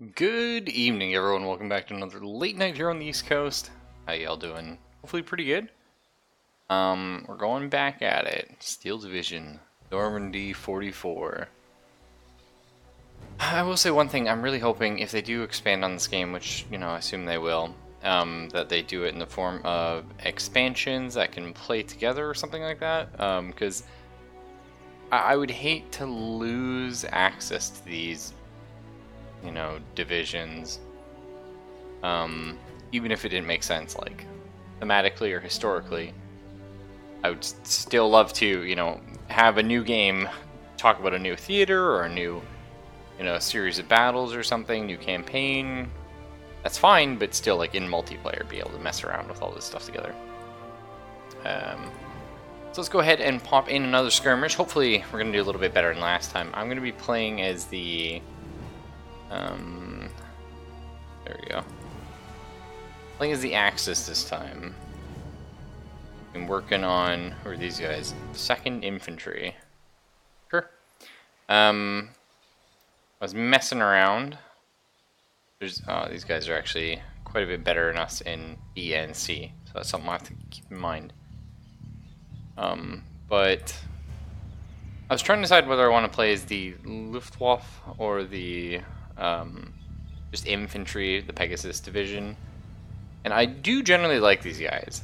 Good evening, everyone. Welcome back to another late night here on the East Coast. How y'all doing? Hopefully pretty good. We're going back at it. Steel Division, Normandy 44. I will say one thing. I'm really hoping if they do expand on this game, which, I assume they will, that they do it in the form of expansions that can play together or something like that. Because I would hate to lose access to these divisions, even if it didn't make sense, like thematically or historically. I would still love to, have a new game, talk about a new theater or a new, series of battles or something, new campaign. That's fine, but still, like in multiplayer, be able to mess around with all this stuff together. So let's go ahead and pop in another skirmish. Hopefully, we're gonna do a little bit better than last time. I'm gonna be playing as the there we go. Playing as the Axis this time. Been working on, who are these guys? 2nd Infantry. Sure. I was messing around. These guys are actually quite a bit better than us in B and C, so that's something I have to keep in mind. But I was trying to decide whether I want to play as the Luftwaffe or the just infantry, the Pegasus division. And I do generally like these guys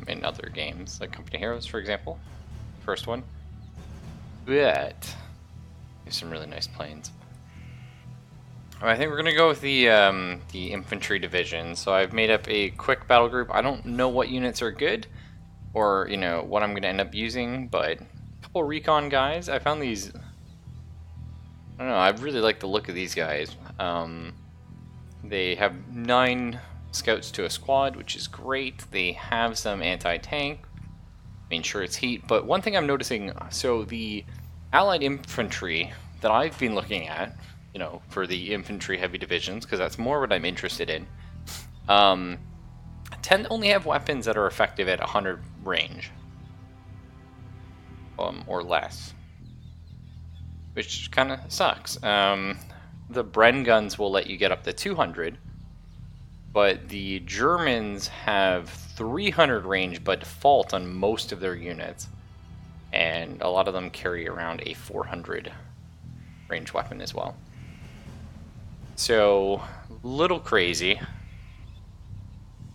in other games, like Company Heroes, for example, first one. But there's some really nice planes. I think we're gonna go with the infantry division. So I've made up a quick battle group. I don't know what units are good, or what I'm gonna end up using, but a couple recon guys. I found these. I don't know. I really like the look of these guys. They have 9 scouts to a squad, which is great. They have some anti-tank. I mean, sure, it's heat, but one thing I'm noticing, so the Allied infantry that I've been looking at, for the infantry heavy divisions, because that's more what I'm interested in, tend to only have weapons that are effective at 100 range. Or less. Which kind of sucks. The Bren guns will let you get up to 200, but the Germans have 300 range by default on most of their units, and a lot of them carry around a 400 range weapon as well. So, little crazy.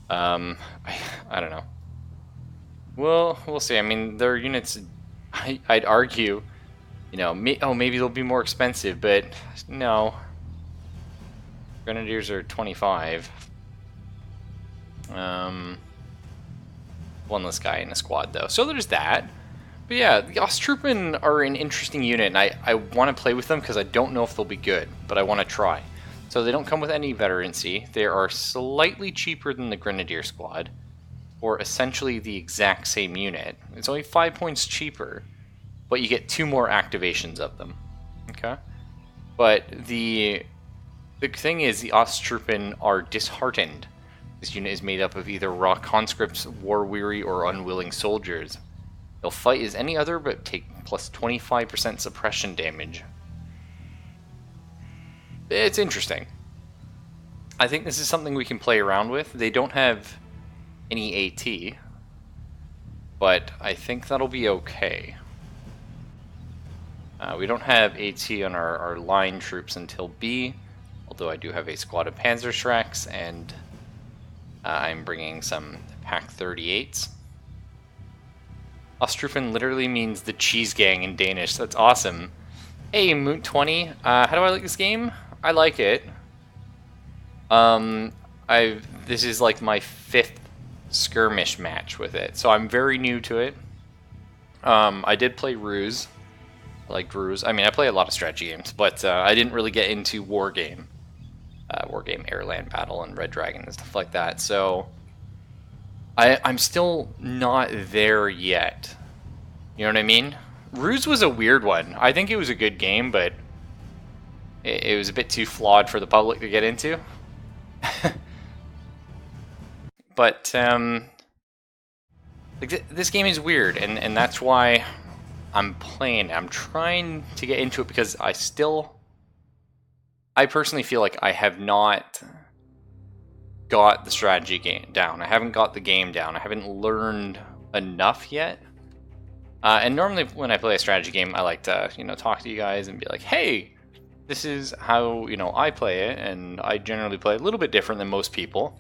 I don't know. Well, we'll see. I mean, their units, I'd argue, maybe they'll be more expensive, but no. Grenadiers are 25. One less guy in a squad, though. So there's that. But yeah, the Osttruppen are an interesting unit, and I want to play with them because I don't know if they'll be good, but I want to try. So they don't come with any veterancy. They are slightly cheaper than the Grenadier squad, or essentially the exact same unit. It's only 5 points cheaper, but you get 2 more activations of them. Okay? But the thing is, the Osttruppen are disheartened. This unit is made up of either raw conscripts, war-weary, or unwilling soldiers. They'll fight as any other, but take plus 25% suppression damage. It's interesting. I think this is something we can play around with. They don't have any AT, but I think that'll be okay. We don't have AT on our line troops until B, although I do have a squad of Panzerschrecks, and I'm bringing some Pak 38s. Osttruppen literally means the cheese gang in Danish. That's awesome. Hey, Moot 20. How do I like this game? I like it. This is like my 5th skirmish match with it, so I'm very new to it. I did play Ruse. I liked Ruse. I mean, I play a lot of strategy games, but I didn't really get into Wargame. Wargame Airland Battle and Red Dragon and stuff like that, so I'm still not there yet. You know what I mean? Ruse was a weird one. I think it was a good game, but it was a bit too flawed for the public to get into. But this game is weird, and that's why I'm playing. I'm trying to get into it because I still I personally feel like I have not got the strategy game down. I haven't got the game down. I haven't learned enough yet. And normally when I play a strategy game, I like to, talk to you guys and be like, hey, this is how, I play it. And I generally play a little bit different than most people.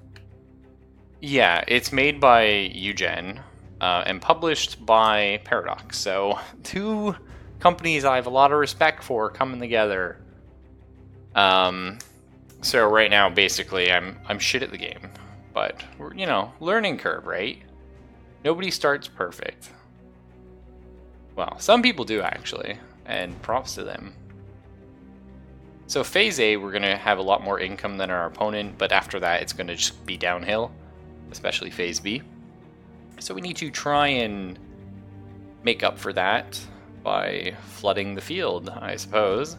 Yeah, it's made by Eugen and published by Paradox. So 2 companies I have a lot of respect for coming together. So right now, basically, I'm shit at the game, but we're, learning curve, right? Nobody starts perfect. Well, some people do actually, and props to them. So phase A, we're gonna have a lot more income than our opponent, but after that, it's gonna just be downhill, especially phase B. So we need to try and make up for that by flooding the field, I suppose.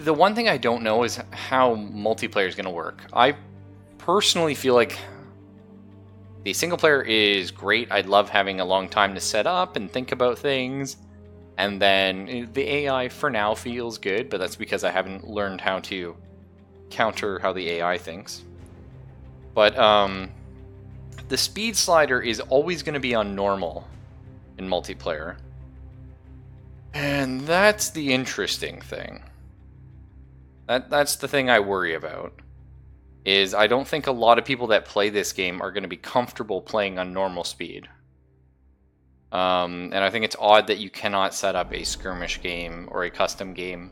The one thing I don't know is how multiplayer is going to work. I personally feel like the single player is great. I'd love having a long time to set up and think about things. And then the AI for now feels good, but that's because I haven't learned how to counter how the AI thinks. But the speed slider is always going to be on normal in multiplayer. And that's the interesting thing. That's the thing I worry about. Is I don't think a lot of people that play this game are going to be comfortable playing on normal speed. And I think it's odd that you cannot set up a skirmish game or a custom game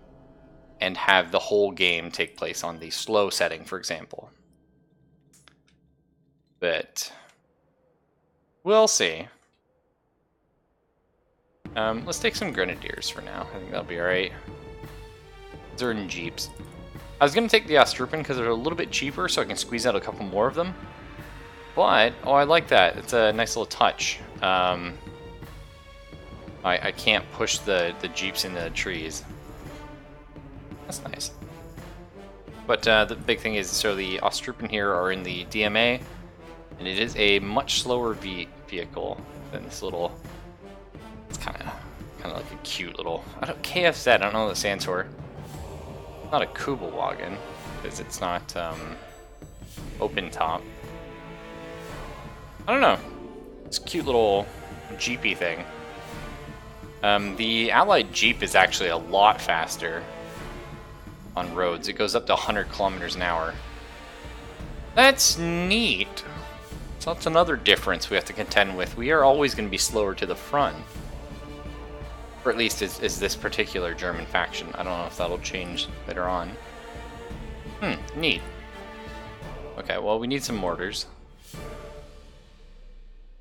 and have the whole game take place on the slow setting, for example. But we'll see. Let's take some grenadiers for now. I think that'll be alright. Zerden jeeps. I was going to take the Ostrupen because they're a little bit cheaper, so I can squeeze out a couple more of them. But, oh, I like that. It's a nice little touch. I can't push the jeeps into the trees. That's nice. But the big thing is, so the Ostrupen here are in the DMA, and it is a much slower vehicle than this little... It's kind of like a cute little... KFZ, I don't know what that stands for. Not a Kugelwagen, because it's not open top. I don't know. It's a cute little jeepy thing. The Allied Jeep is actually a lot faster on roads. It goes up to 100 kilometers an hour. That's neat. So that's another difference we have to contend with. We are always going to be slower to the front. Or at least is this particular German faction. I don't know if that'll change later on. Neat. Okay, well, we need some mortars.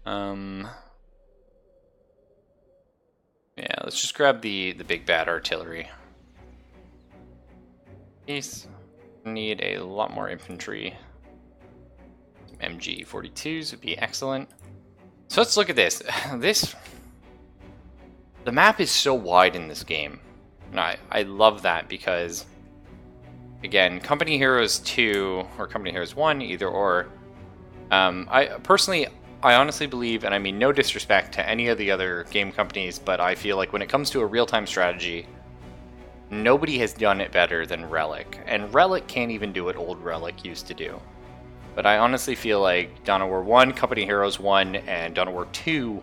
Yeah, let's just grab the big bad artillery. Peace. Need a lot more infantry. Some MG42s would be excellent. So let's look at this. The map is so wide in this game, and I love that because, again, Company Heroes 2 or Company Heroes 1, either or, I honestly believe, and I mean no disrespect to any of the other game companies, but I feel like when it comes to a real-time strategy, nobody has done it better than Relic, and Relic can't even do what old Relic used to do. But I honestly feel like Dawn of War 1, Company Heroes 1, and Dawn of War 2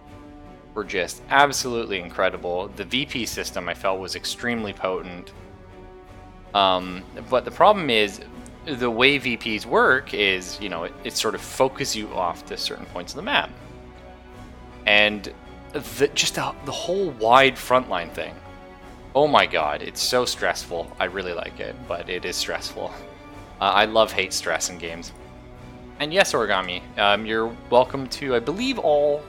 were just absolutely incredible. The VP system I felt was extremely potent. But the problem is, the way VPs work is, it sort of focuses you off to certain points of the map. And just the whole wide frontline thing. Oh my god, it's so stressful. I really like it, but it is stressful. I hate stress in games. And yes, Origami, you're welcome to, I believe all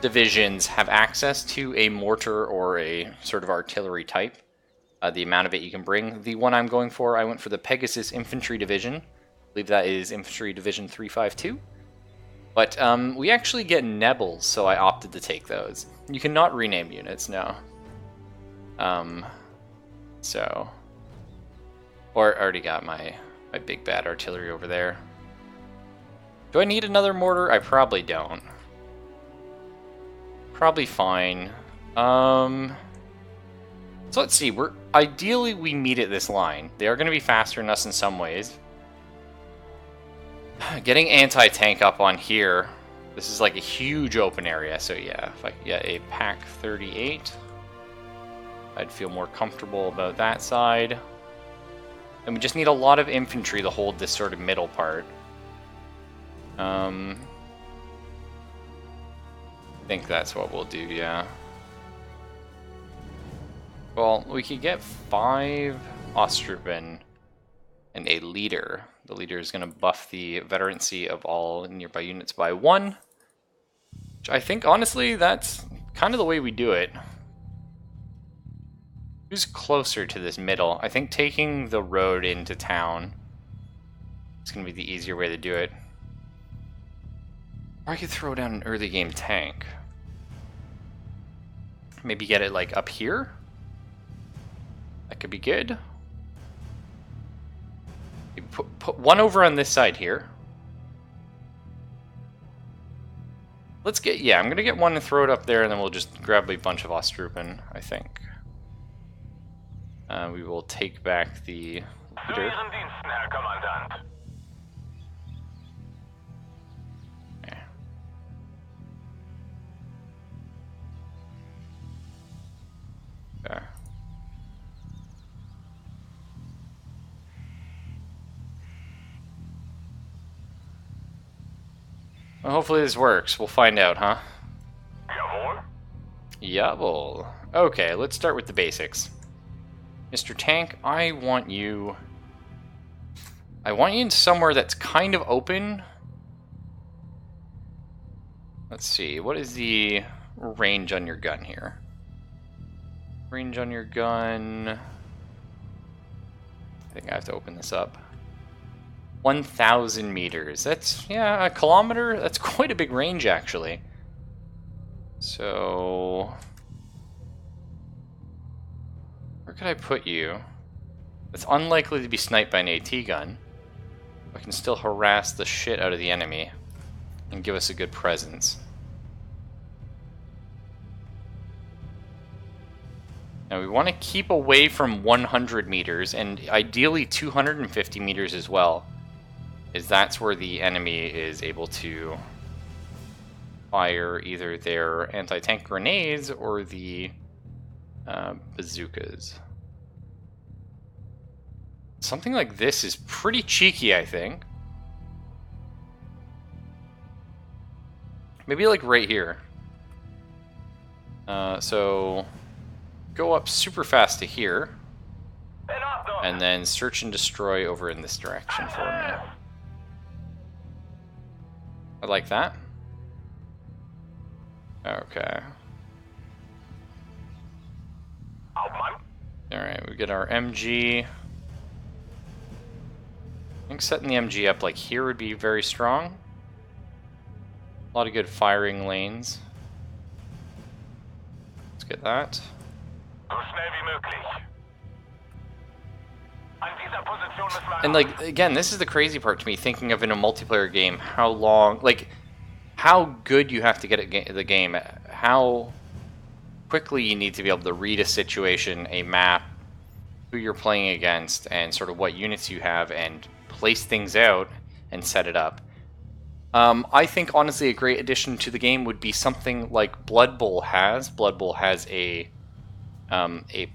divisions have access to a mortar or a sort of artillery type. The amount of it you can bring. The one I'm going for, I went for the Pegasus Infantry Division. I believe that is Infantry Division 352. But we actually get Nebels, so I opted to take those. You cannot rename units, no. Or I already got my big bad artillery over there. Do I need another mortar? I probably don't. Probably fine. So let's see, ideally we meet at this line. They are going to be faster than us in some ways. Getting anti-tank up on here, this is like a huge open area, so yeah, if I could get a Pak 38, I'd feel more comfortable about that side. And we just need a lot of infantry to hold this sort of middle part. I think that's what we'll do, yeah. Well, we could get 5 Ostrupen and a leader. The leader is going to buff the veterancy of all nearby units by 1. Which I think, honestly, that's kind of the way we do it. Who's closer to this middle? I think taking the road into town is going to be the easier way to do it. Or I could throw down an early game tank. Maybe get it like up here? That could be good. Put one over on this side here. Let's get, yeah, I'm gonna get one and throw it up there, and then we'll just grab a bunch of Ostrupen, I think. We will take back the leader. Okay. Okay. Well, hopefully this works. We'll find out, huh? Jawohl. Jawohl. Okay, let's start with the basics. Mr. Tank, I want you in somewhere that's kind of open. Let's see, what is the range on your gun here? Range on your gun... I think I have to open this up. 1,000 meters. That's, yeah, a kilometer. That's quite a big range, actually. So... where could I put you? It's unlikely to be sniped by an AT gun. I can still harass the shit out of the enemy and give us a good presence. Now we want to keep away from 100 meters and ideally 250 meters as well, as that's where the enemy is able to fire either their anti-tank grenades or the bazookas. Something like this is pretty cheeky, I think. Maybe like right here. So go up super fast to here, and then search and destroy over in this direction for me. I like that. Okay. Alright, we get our MG. I think setting the MG up like here would be very strong. A lot of good firing lanes. Let's get that. And like, again, this is the crazy part to me, thinking of in a multiplayer game, how long, like, how good you have to get at the game, how quickly you need to be able to read a situation, a map, who you're playing against, and sort of what units you have, and place things out and set it up. I think, honestly, a great addition to the game would be something like Blood Bowl has. Blood Bowl has a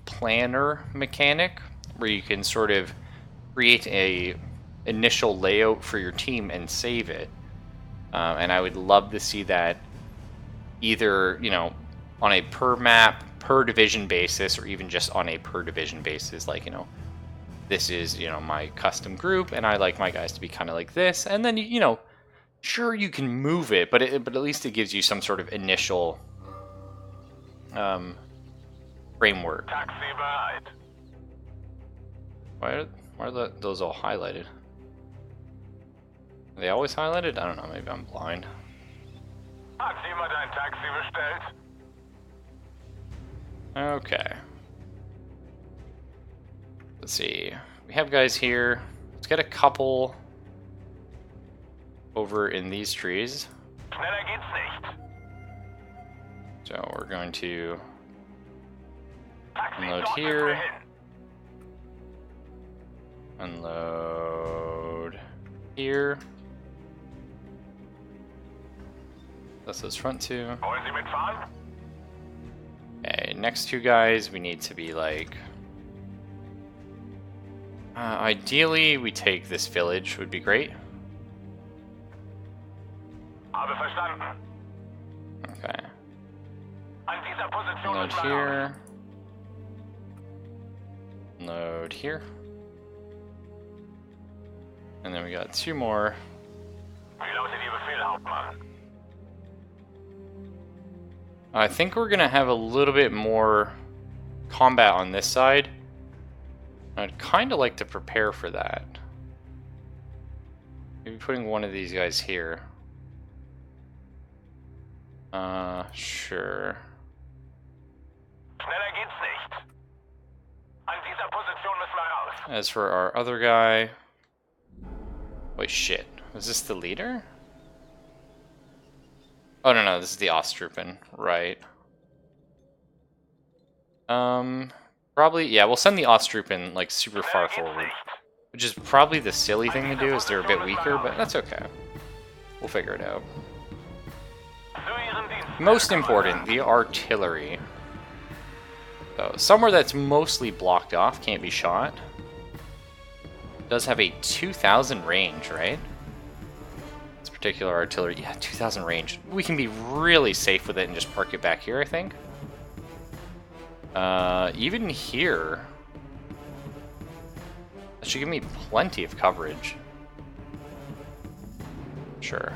planner mechanic where you can sort of create a initial layout for your team and save it. And I would love to see that either, you know, on a per map, per division basis, or even just on a per division basis. Like, you know, this is, you know, my custom group, and I like my guys to be kind of like this. And then, you know, sure, you can move it, but at least it gives you some sort of initial framework. Why are those all highlighted? Are they always highlighted? I don't know, maybe I'm blind. Okay. Let's see. We have guys here. Let's get a couple over in these trees. So we're going to Unload here. Unload here. That's those front two. Okay, next two guys, we need to be like... ideally, we take this village, would be great. Okay. Load here. Load here. And then we got two more. I think we're gonna have a little bit more combat on this side. I'd kind of like to prepare for that. Maybe putting one of these guys here. Sure. As for our other guy... Wait, shit. Was this the leader? Oh, no, this is the Ostrupen. Right. Probably, yeah, we'll send the Ostrupen, like, super far forward. Which is probably the silly thing to do, as they're a bit weaker, but that's okay. We'll figure it out. Most important, the artillery. So, somewhere that's mostly blocked off, can't be shot. Does have a 2,000 range, right? This particular artillery, yeah, 2,000 range. We can be really safe with it and just park it back here, I think. Even here, that should give me plenty of coverage. Sure.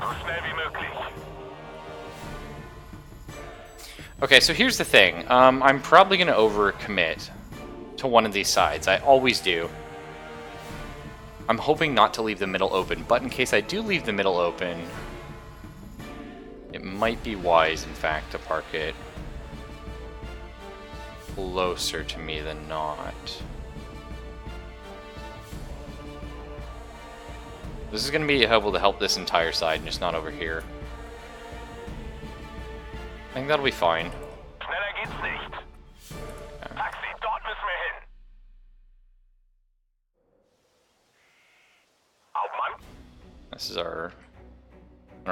Okay, so here's the thing. I'm probably going to overcommit to one of these sides. I always do. I'm hoping not to leave the middle open, but in case I do leave the middle open, it might be wise, in fact, to park it closer to me than not. This is going to be able to help this entire side, and just not over here. I think that'll be fine. Okay. This is our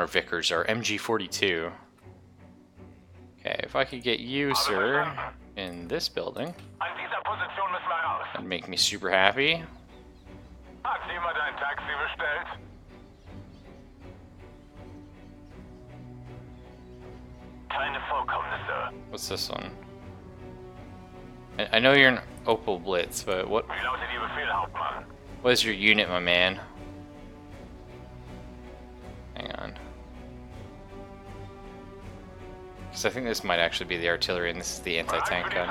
Vickers, our MG42. Okay, if I could get you, sir, in this building, that'd make me super happy. What's this one? I know you're an Opel Blitz, but what is your unit, my man? Hang on. Because I think this might actually be the artillery, and this is the anti-tank gun.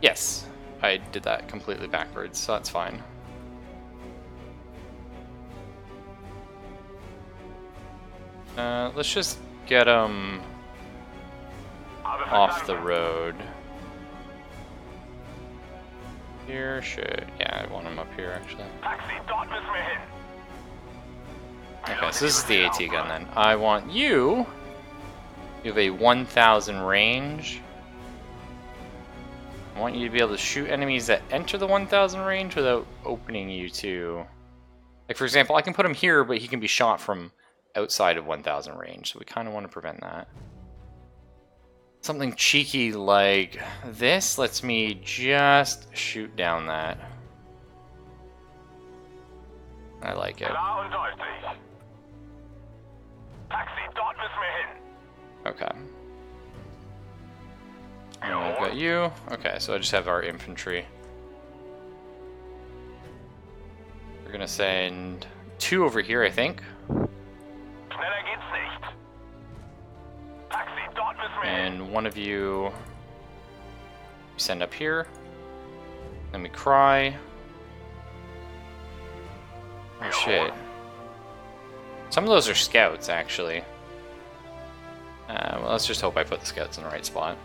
Yes, I did that completely backwards, so that's fine. Let's just get them off the road. Here, should... yeah, I want them up here, actually. Okay, so this is the AT gun, then. I want you... You have a 1,000 range. I want you to be able to shoot enemies that enter the 1,000 range without opening you to... Like, for example, I can put him here, but he can be shot from outside of 1,000 range, so we kind of want to prevent that. Something cheeky like this lets me just shoot down that. I like it. Okay. And we've got you. Okay, so I just have our infantry. We're gonna send 2 over here, I think. And one of you send up here. Then we cry. Oh shit. Some of those are scouts, actually. Well, let's just hope I put the scouts in the right spot.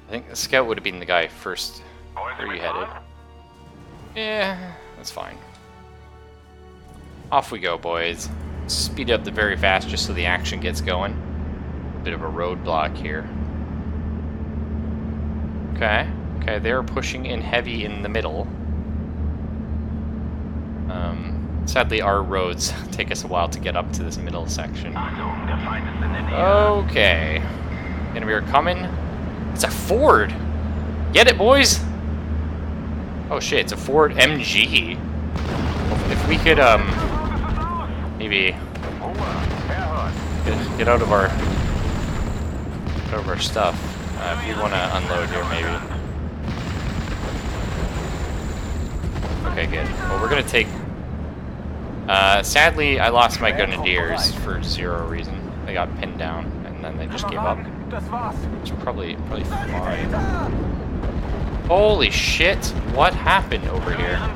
I think the scout would have been the guy first where you headed. Yeah, that's fine. Off we go, boys. Speed up the very fast just so the action gets going. Bit of a roadblock here. Okay, Okay, they're pushing in heavy in the middle. Sadly, our roads take us a while to get up to this middle section. Okay. Enemy are coming. It's a Ford! Get it, boys! Oh shit, it's a Ford MG. If we could, maybe get out of our stuff. If you want to unload here, maybe. Okay, good. Well, we're gonna take. Sadly, I lost my Grenadiers for 0 reason. They got pinned down, and then they just gave up. It's probably fine. Holy shit! What happened over here? I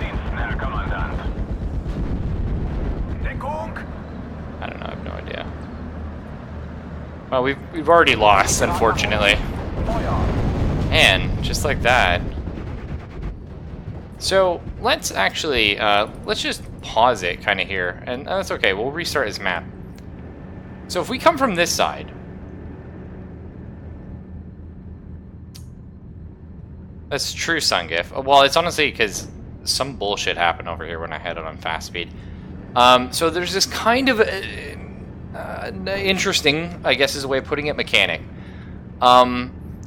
don't know. I have no idea. Well, we've already lost, unfortunately. And just like that. So let's actually let's just pause it kind of here, and that's okay. We'll restart this map. So if we come from this side, that's true, Sungif. Well, it's honestly because some bullshit happened over here when I had it on fast speed. So there's this kind of interesting, I guess is a way of putting it, mechanic.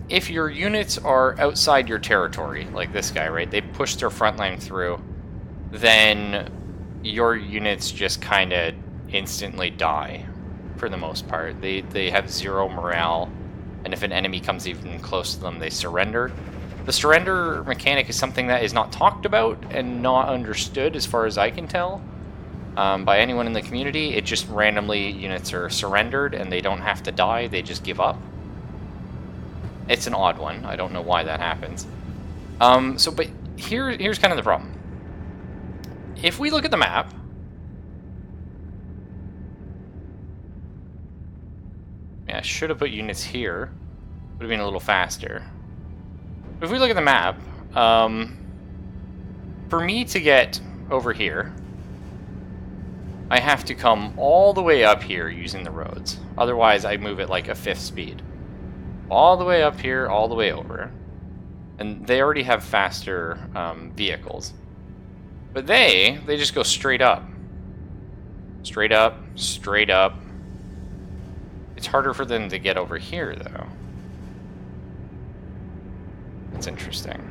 If your units are outside your territory, like this guy, right? They push their front line through, then your units just kind of instantly die, for the most part. They have 0 morale, and if an enemy comes even close to them, they surrender. The surrender mechanic is something that is not talked about and not understood, as far as I can tell, by anyone in the community. It just randomly, units are surrendered, and they don't have to die, they just give up. It's an odd one. I don't know why that happens. But here's kind of the problem. If we look at the map, yeah, I should have put units here. Would have been a little faster. But if we look at the map, for me to get over here, I have to come all the way up here using the roads. Otherwise, I move at like a 5th speed. All the way up here, all the way over. And they already have faster vehicles. But they just go straight up. Straight up, straight up. It's harder for them to get over here, though. That's interesting.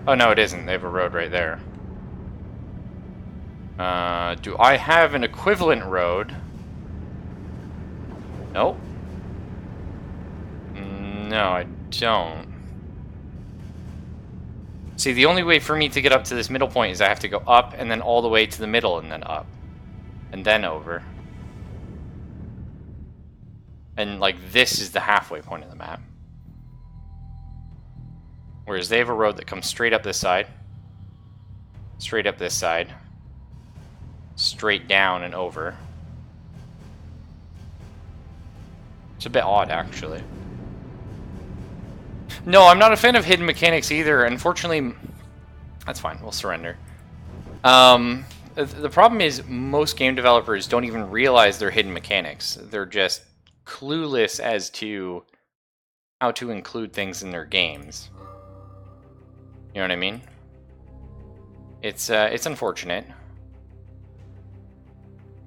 Oh, no, it isn't. They have a road right there. Do I have an equivalent road? Nope. No, I don't. See, the only way for me to get up to this middle point is I have to go up and then all the way to the middle and then up. And then over. And, like, this is the halfway point of the map. Whereas they have a road that comes straight up this side. Straight up this side. Straight down and over. It's a bit odd, actually. No, I'm not a fan of hidden mechanics either. Unfortunately, that's fine. We'll surrender. The problem is most game developers don't even realize they're hidden mechanics. They're just clueless as to how to include things in their games. You know what I mean? It's unfortunate.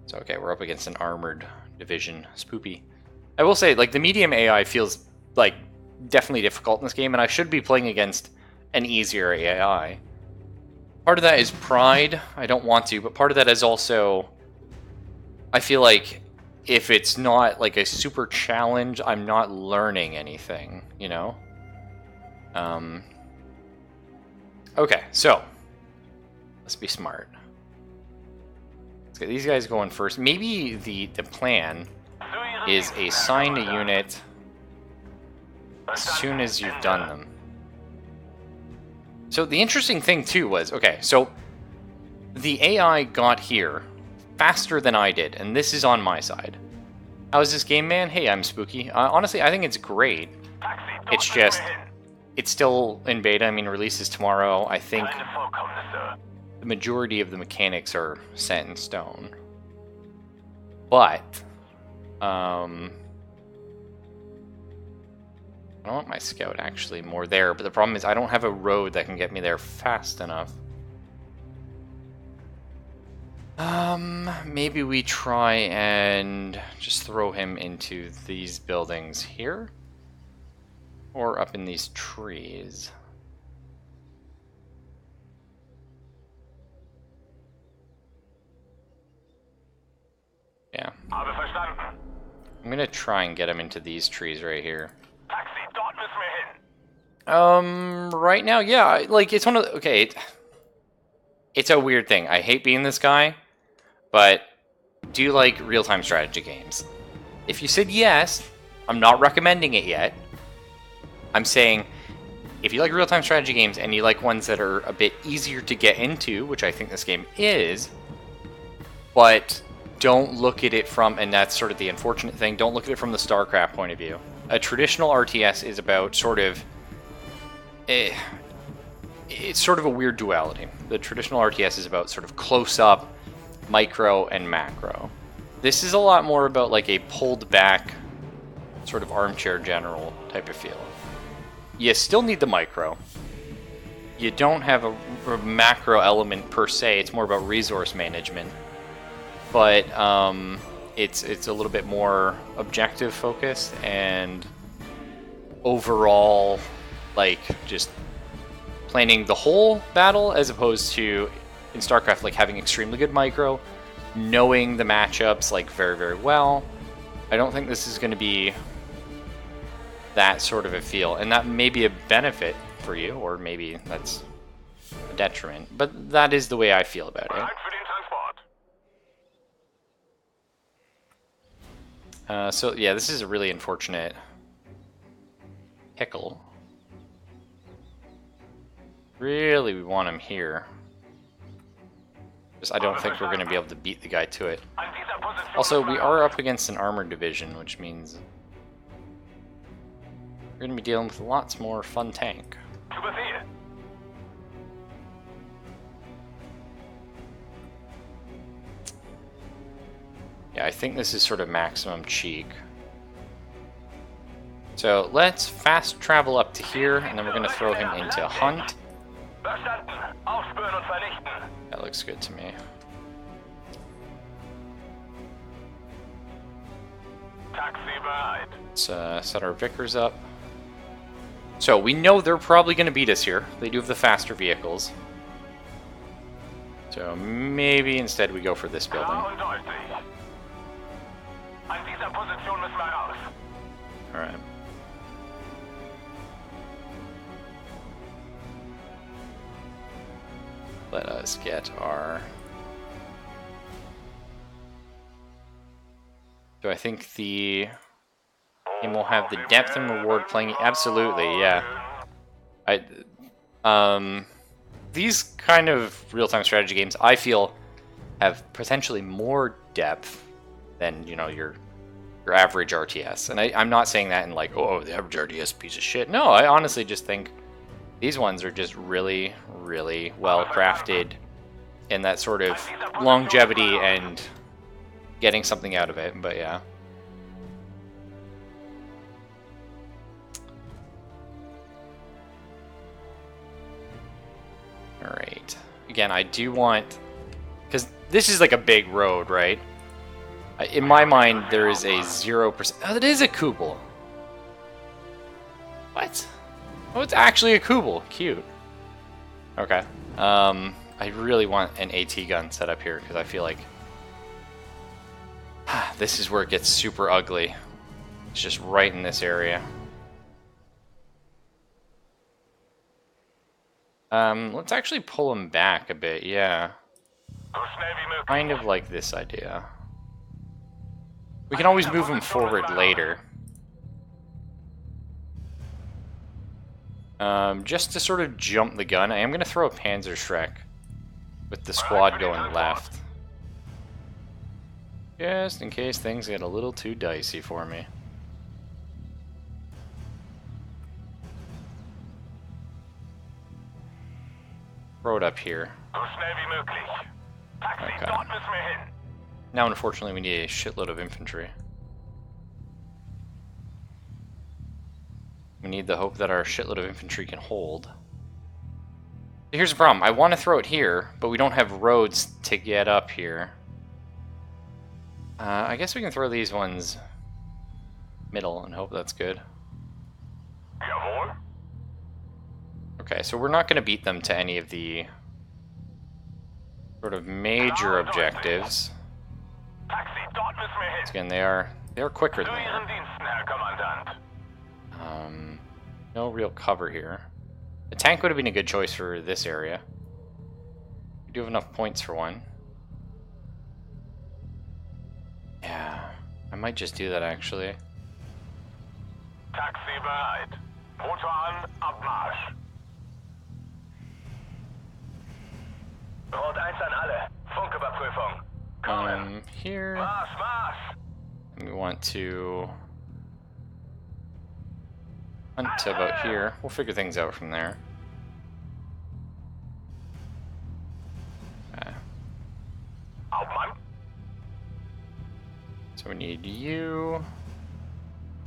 So okay, we're up against an armored division. Spoopy. I will say, like, the medium AI feels like definitely difficult in this game, and I should be playing against an easier AI. Part of that is pride. I don't want to, but part of that is also, I feel like if it's not like a super challenge, I'm not learning anything, you know? Okay, so let's be smart. Let's get these guys going first. Maybe the plan is assign a unit as soon as you've done them. So the interesting thing too was, okay, so the AI got here faster than I did, and this is on my side. How is this game, man? Hey, I'm Spooky. Honestly, I think it's great. It's just, it's still in beta. I mean, release is tomorrow. I think the majority of the mechanics are set in stone. But, I want my scout actually more there, but the problem is I don't have a road that can get me there fast enough. Maybe we try and just throw him into these buildings here. Or up in these trees. Yeah. Habe verstanden. I'm gonna try and get him into these trees right here. Taxi, dort müssen wir hin. Right now, yeah, like, it's one of the, okay, it's a weird thing. I hate being this guy, but do you like real-time strategy games? If you said yes, I'm not recommending it yet. I'm saying, if you like real-time strategy games and you like ones that are a bit easier to get into, which I think this game is, but don't look at it from, and that's sort of the unfortunate thing, don't look at it from the StarCraft point of view. A traditional RTS is about sort of, it's sort of a weird duality. The traditional RTS is about sort of close-up, micro, and macro. This is a lot more about like a pulled-back, sort of armchair general type of feel. You still need the micro. You don't have a macro element per se, it's more about resource management. But it's a little bit more objective focused and overall like just planning the whole battle as opposed to in StarCraft like having extremely good micro, knowing the matchups like very, very well. I don't think this is going to be that sort of a feel, and that may be a benefit for you, or maybe that's a detriment, but that is the way I feel about it. Bereit für den Transport. So yeah, this is a really unfortunate pickle. Really, we want him here. Just I don't think we're going to be able to beat the guy to it. An dieser Position Also, müssen we wir are raus. up against an armored division, which means we're going to be dealing with lots more fun tank. Zu Befehl. Yeah, I think this is sort of maximum cheek. So let's fast travel up to here, and then we're going to throw him into Hunt. Verstanden. Aufspüren und vernichten. That looks good to me. Taxi bereit. Let's set our Vickers up. So we know they're probably going to beat us here. They do have the faster vehicles. So maybe instead we go for this building. Klar und deutlich. An dieser Position müssen wir raus. Alright. Let us get our... Do I think the game will have the depth and reward playing? Absolutely, yeah. These kind of real-time strategy games, I feel, have potentially more depth than, you know, your average RTS. And I'm not saying that in like, oh, the average RTS is a piece of shit. No, I honestly just think these ones are just really, really well crafted in that sort of longevity and getting something out of it. But yeah. Alright. Again, I do want... Because this is like a big road, right? In my mind, there is a 0%... Oh, it is a Kubel. What? Oh, it's actually a Kubel. Cute. Okay. I really want an AT gun set up here, because I feel like... this is where it gets super ugly. It's just right in this area. Let's actually pull him back a bit, yeah. So schnell wie möglich. Kind of like this idea. We can always move him forward later. Just to sort of jump the gun, I am going to throw a Panzerschreck with the squad going left. Just in case things get a little too dicey for me. Throw it up here. So schnell wie möglich. Taxi, Okay. dort müssen wir hin. Now, unfortunately, we need a shitload of infantry. We need the hope that our shitload of infantry can hold. Here's the problem. I want to throw it here, but we don't have roads to get up here. I guess we can throw these ones middle and hope that's good. Jawohl. Okay, so we're not going to beat them to any of the sort of major objectives. Taxi, dort müssen wir hin. Again, they are quicker Zu than Ihren that. Diensten, Herr Kommandant. No real cover here. The tank would have been a good choice for this area. We do have enough points for one. Yeah, I might just do that actually. Taxi bereit. Motor an, Abmarsch. Rot 1 an alle. Funküberprüfung. Kommen. Here, Marsch, Marsch. we want to hunt to about here. We'll figure things out from there. Okay. Hauptmann. So we need you.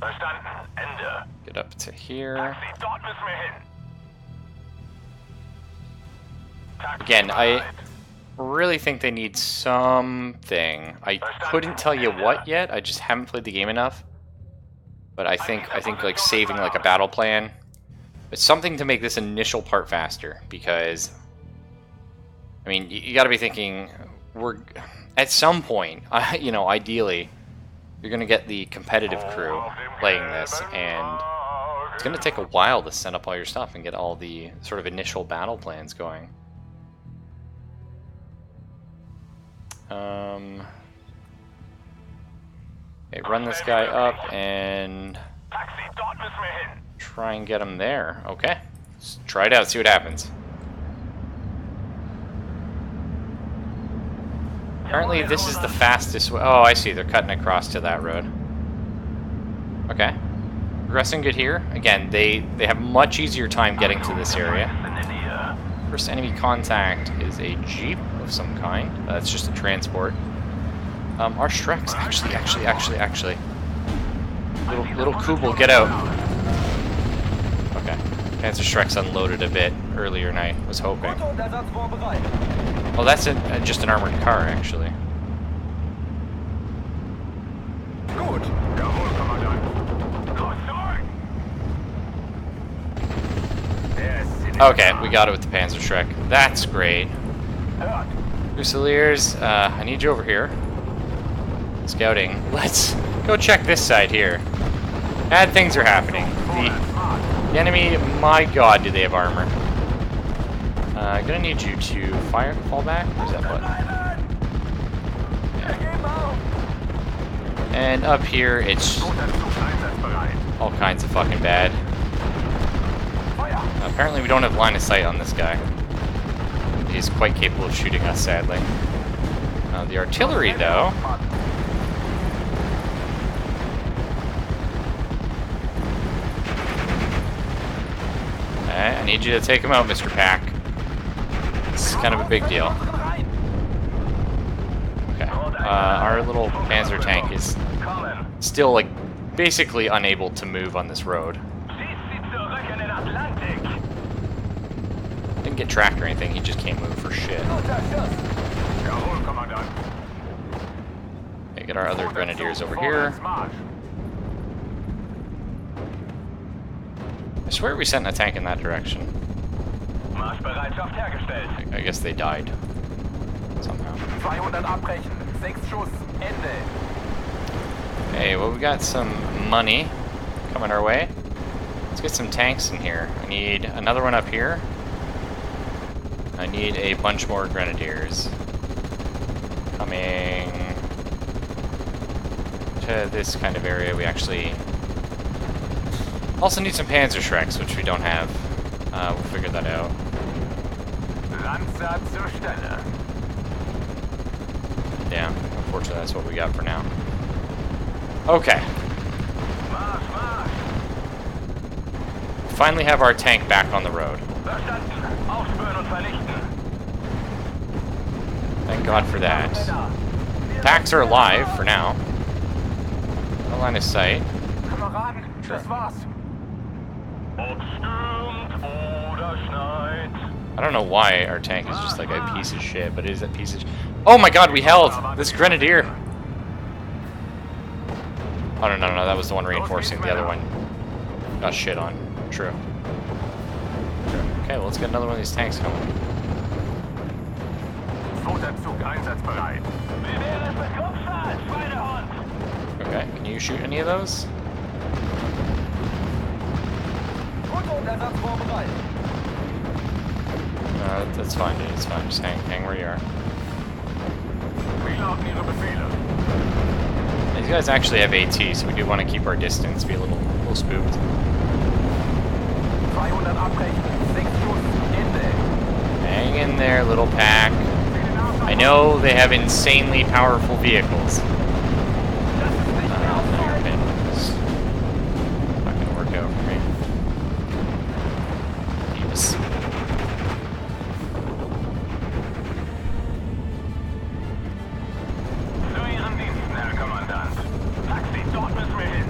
Verstanden. Ende. Get up to here. Taxi, dort müssen wir hin. Taxi Again, I bereit. really think they need something. I couldn't tell you what yet. I just haven't played the game enough. But I think like saving like a battle plan, but something to make this initial part faster. Because I mean, you got to be thinking we're at some point. You know, ideally, you're gonna get the competitive crew playing this, and it's gonna take a while to set up all your stuff and get all the sort of initial battle plans going. Okay, run this guy up and Taxi, dort müssen wir hin. try and get him there. Okay, let's try it out, see what happens. Apparently this is the fastest way. Oh, I see, they're cutting across to that road. Okay, progressing good here. Again, they have much easier time getting to this area. In der Nähe. First enemy contact is a jeep of some kind. That's just a transport. Our Shreks, actually. Little Kubel, get out. Okay. Panzer Shreks unloaded a bit earlier than I was hoping. Oh, that's just an armored car, actually. Gut. Jawohl, Kommandant. Los, zurück. Okay, we got it with the Panzer Shrek. That's great. Hört. Fusiliers, I need you over here. Scouting. Let's go check this side here. Bad things are happening. The enemy, my god, do they have armor. Gonna need you to fall back. Where's that button? Yeah. And up here, it's all kinds of fucking bad. Apparently we don't have line of sight on this guy. He's quite capable of shooting us, sadly. The artillery, though... I need you to take him out, Mr. Pack. It's kind of a big deal. Okay. Our little Panzer tank is still, like, basically unable to move on this road. Didn't get tracked or anything, he just can't move for shit. Okay, get our other grenadiers over here. I swear we sent a tank in that direction. Marschbereitschaft hergestellt. I guess they died. Somehow. 200 abbrechen. 6 Schuss. Ende. Hey, well, we got some money coming our way. Let's get some tanks in here. I need another one up here. I need a bunch more grenadiers. Coming to this kind of area. We actually also need some Panzer Shreks, which we don't have. We'll figure that out. Landsat zur Stelle. Yeah, unfortunately that's what we got for now. Okay. Marsch, Marsch. Finally have our tank back on the road. Verstanden. Aufspüren und vernichten. Thank God for that. Packs are alive for now. No line of sight. Kameraden, das war's. Ob stürmt oder schneit. I don't know why our tank is just like a piece of shit, but it is a piece of Oh my god, we held! This Grenadier! Oh no, that was the one reinforcing, the other one got shit on. True. Okay, well, let's get another one of these tanks coming. Zweiter Zug einsatzbereit. Wir wären mit Kopfstart, Schweinehund. Okay, can you shoot any of those? Ersatz vorbereit. That's fine, dude. It's fine. Just hang where you are. Reloaden Ihre Befehle. These guys actually have AT, so we do want to keep our distance, be a little spooked. 200 abbrechen. 6 Schuss. Ende. Hang in there, little pack. I know they have insanely powerful vehicles. It's not gonna work out for me. Yes. Zu Ihren Diensten, Herr Kommandant. Taxi, dort müssen wir hin.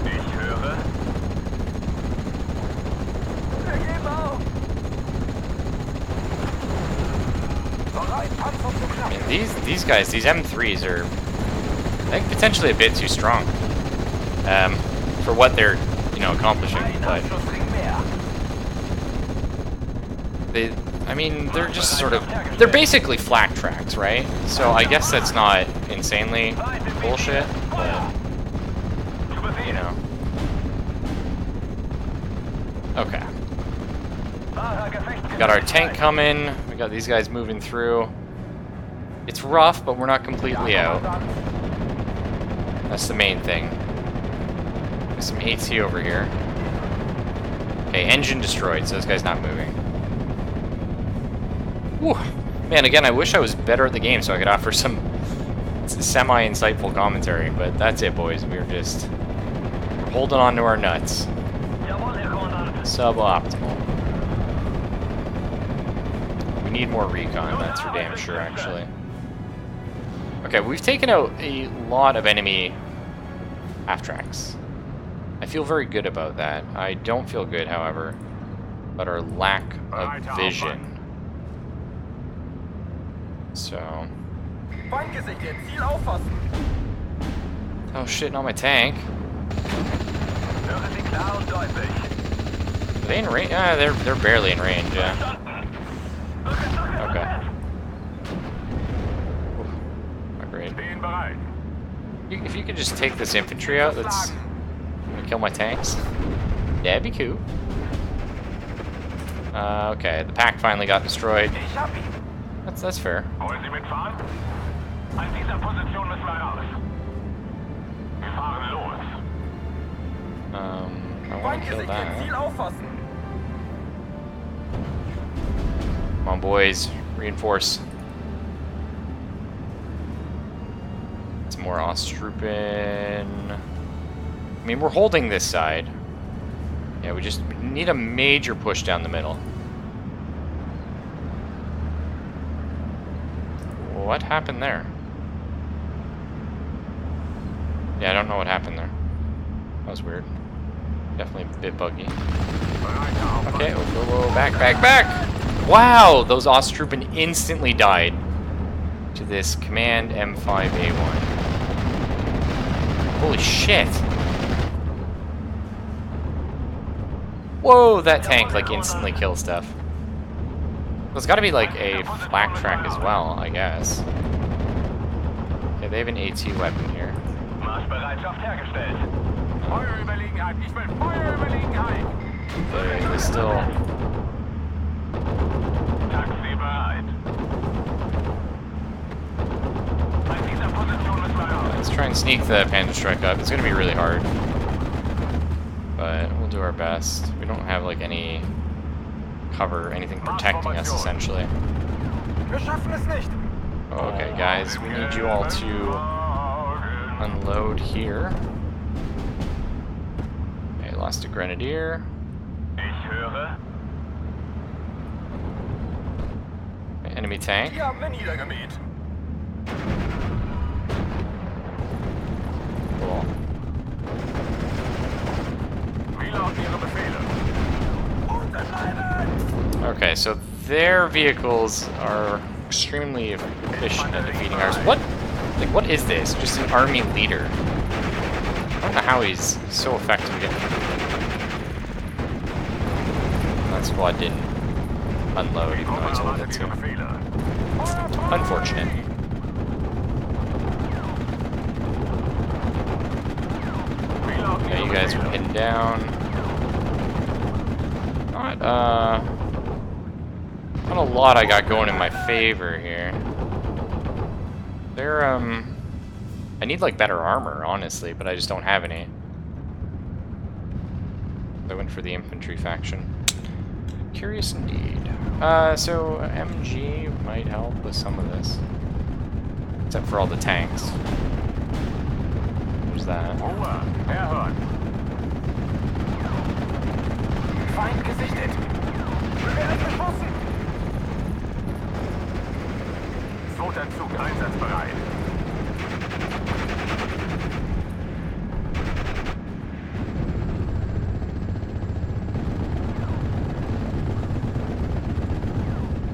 Ich höre. Wir geben auf. Bereit, Panzer zu I knacken. mean, these guys, these M3s are, I think, potentially a bit too strong for what they're, you know, accomplishing. But Abschussring mehr. I mean, they're just sort of, they're basically flat tracks, right? So I guess that's not insanely bullshit, but, you know. Okay. We got our tank coming, we got these guys moving through. It's rough, but we're not completely out. That's the main thing. There's some AT over here. Okay, engine destroyed, so this guy's not moving. Whew. Man, again, I wish I was better at the game so I could offer some semi-insightful commentary, but that's it, boys. We're just holding on to our nuts. Jawohl, Herr Kommandant. Suboptimal. We need more recon, that's for damn sure, actually. Okay, we've taken out a lot of enemy half-tracks. I feel very good about that. I don't feel good, however, about our lack of vision. So... Feind gesichtet. Ziel auffassen. Oh shit, not my tank. Höre Sie klar und deutlich. Are they in range? Ah, they're barely in range, yeah. Okay. Oof, not great. Stehen bereit. If you could just take this infantry out, that's gonna kill my tanks. Yeah, it'd be cool. Okay, the pack finally got destroyed. Ich hab ihn. That's fair. Wollen Sie mitfahren? An dieser Position müssen wir raus. Wir fahren los. I want to kill that. Ziel auffassen. Come on, boys, reinforce. Some more Ostrupen. I mean, we're holding this side. Yeah, we just need a major push down the middle. What happened there? Yeah, I don't know what happened there. That was weird. Definitely a bit buggy. Okay, whoa, back! Wow, those Ostrupen instantly died to this Command M5A1. Holy shit! Whoa, that tank like instantly kills stuff. There's got to be like a flak track as well, I guess. Okay, they have an AT weapon here. Marschbereitschaft hergestellt. Feuerüberlegenheit. Ich will Feuerüberlegenheit. They still... Taxi bereit. An dieser Position müssen wir raus. Let's try and sneak the Panzerstrike up. It's going to be really hard. But we'll do our best. We don't have like any cover, anything protecting us essentially. Wir schaffen es nicht. Okay, guys, we need you all to unload here. Okay, lost a Grenadier. Ich höre. Okay, enemy tank. Die haben wir niedergemäht. Cool. Okay, so their vehicles are extremely efficient at defeating ours. What? Like, what is this? Just an army leader. I don't know how he's so effective again. That squad didn't unload even though I told it to. Unfortunate. Okay, you guys are pinned down. Not a lot I got going in my favor here. They're, I need, like, better armor, honestly, but I just don't have any. I went for the infantry faction. Curious indeed. So MG might help with some of this. Except for all the tanks. There's that. Feind gesichtet. Gewehr geschossen. Zweiter Zug einsatzbereit.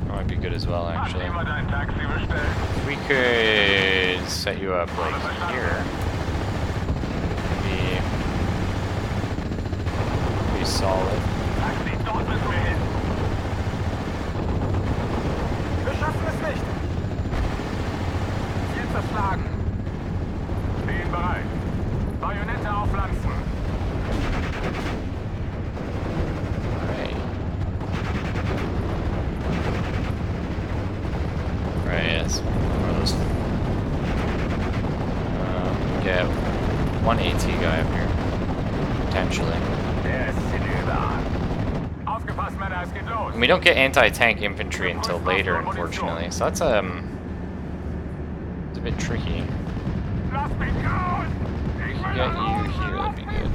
That might be good as well, actually. Hat jemand ein Taxi bestellt? We could set you up like here. Be solid. Taxi, dort müssen wir hin. Wir schaffen es nicht. Ziel zerschlagen. Stehen bereit. Bajonette aufpflanzen. Right, yes. One of those. Get one AT guy up here. Potentially. And we don't get anti-tank infantry until later, unfortunately. So that's it's a bit tricky. Get you here, that'd be good.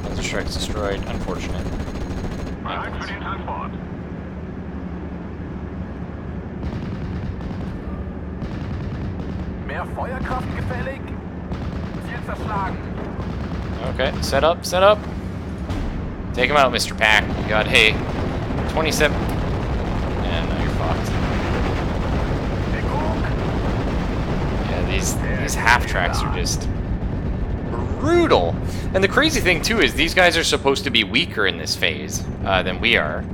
Panzer Strike's destroyed, unfortunate. Mehr Feuerkraft gefällig. Ziel zerschlagen. Okay, set up, set up. Take him out, Mr. Pack. You got a 27. And now you're fucked. Yeah, these half tracks are just brutal. And the crazy thing too is these guys are supposed to be weaker in this phase than we are,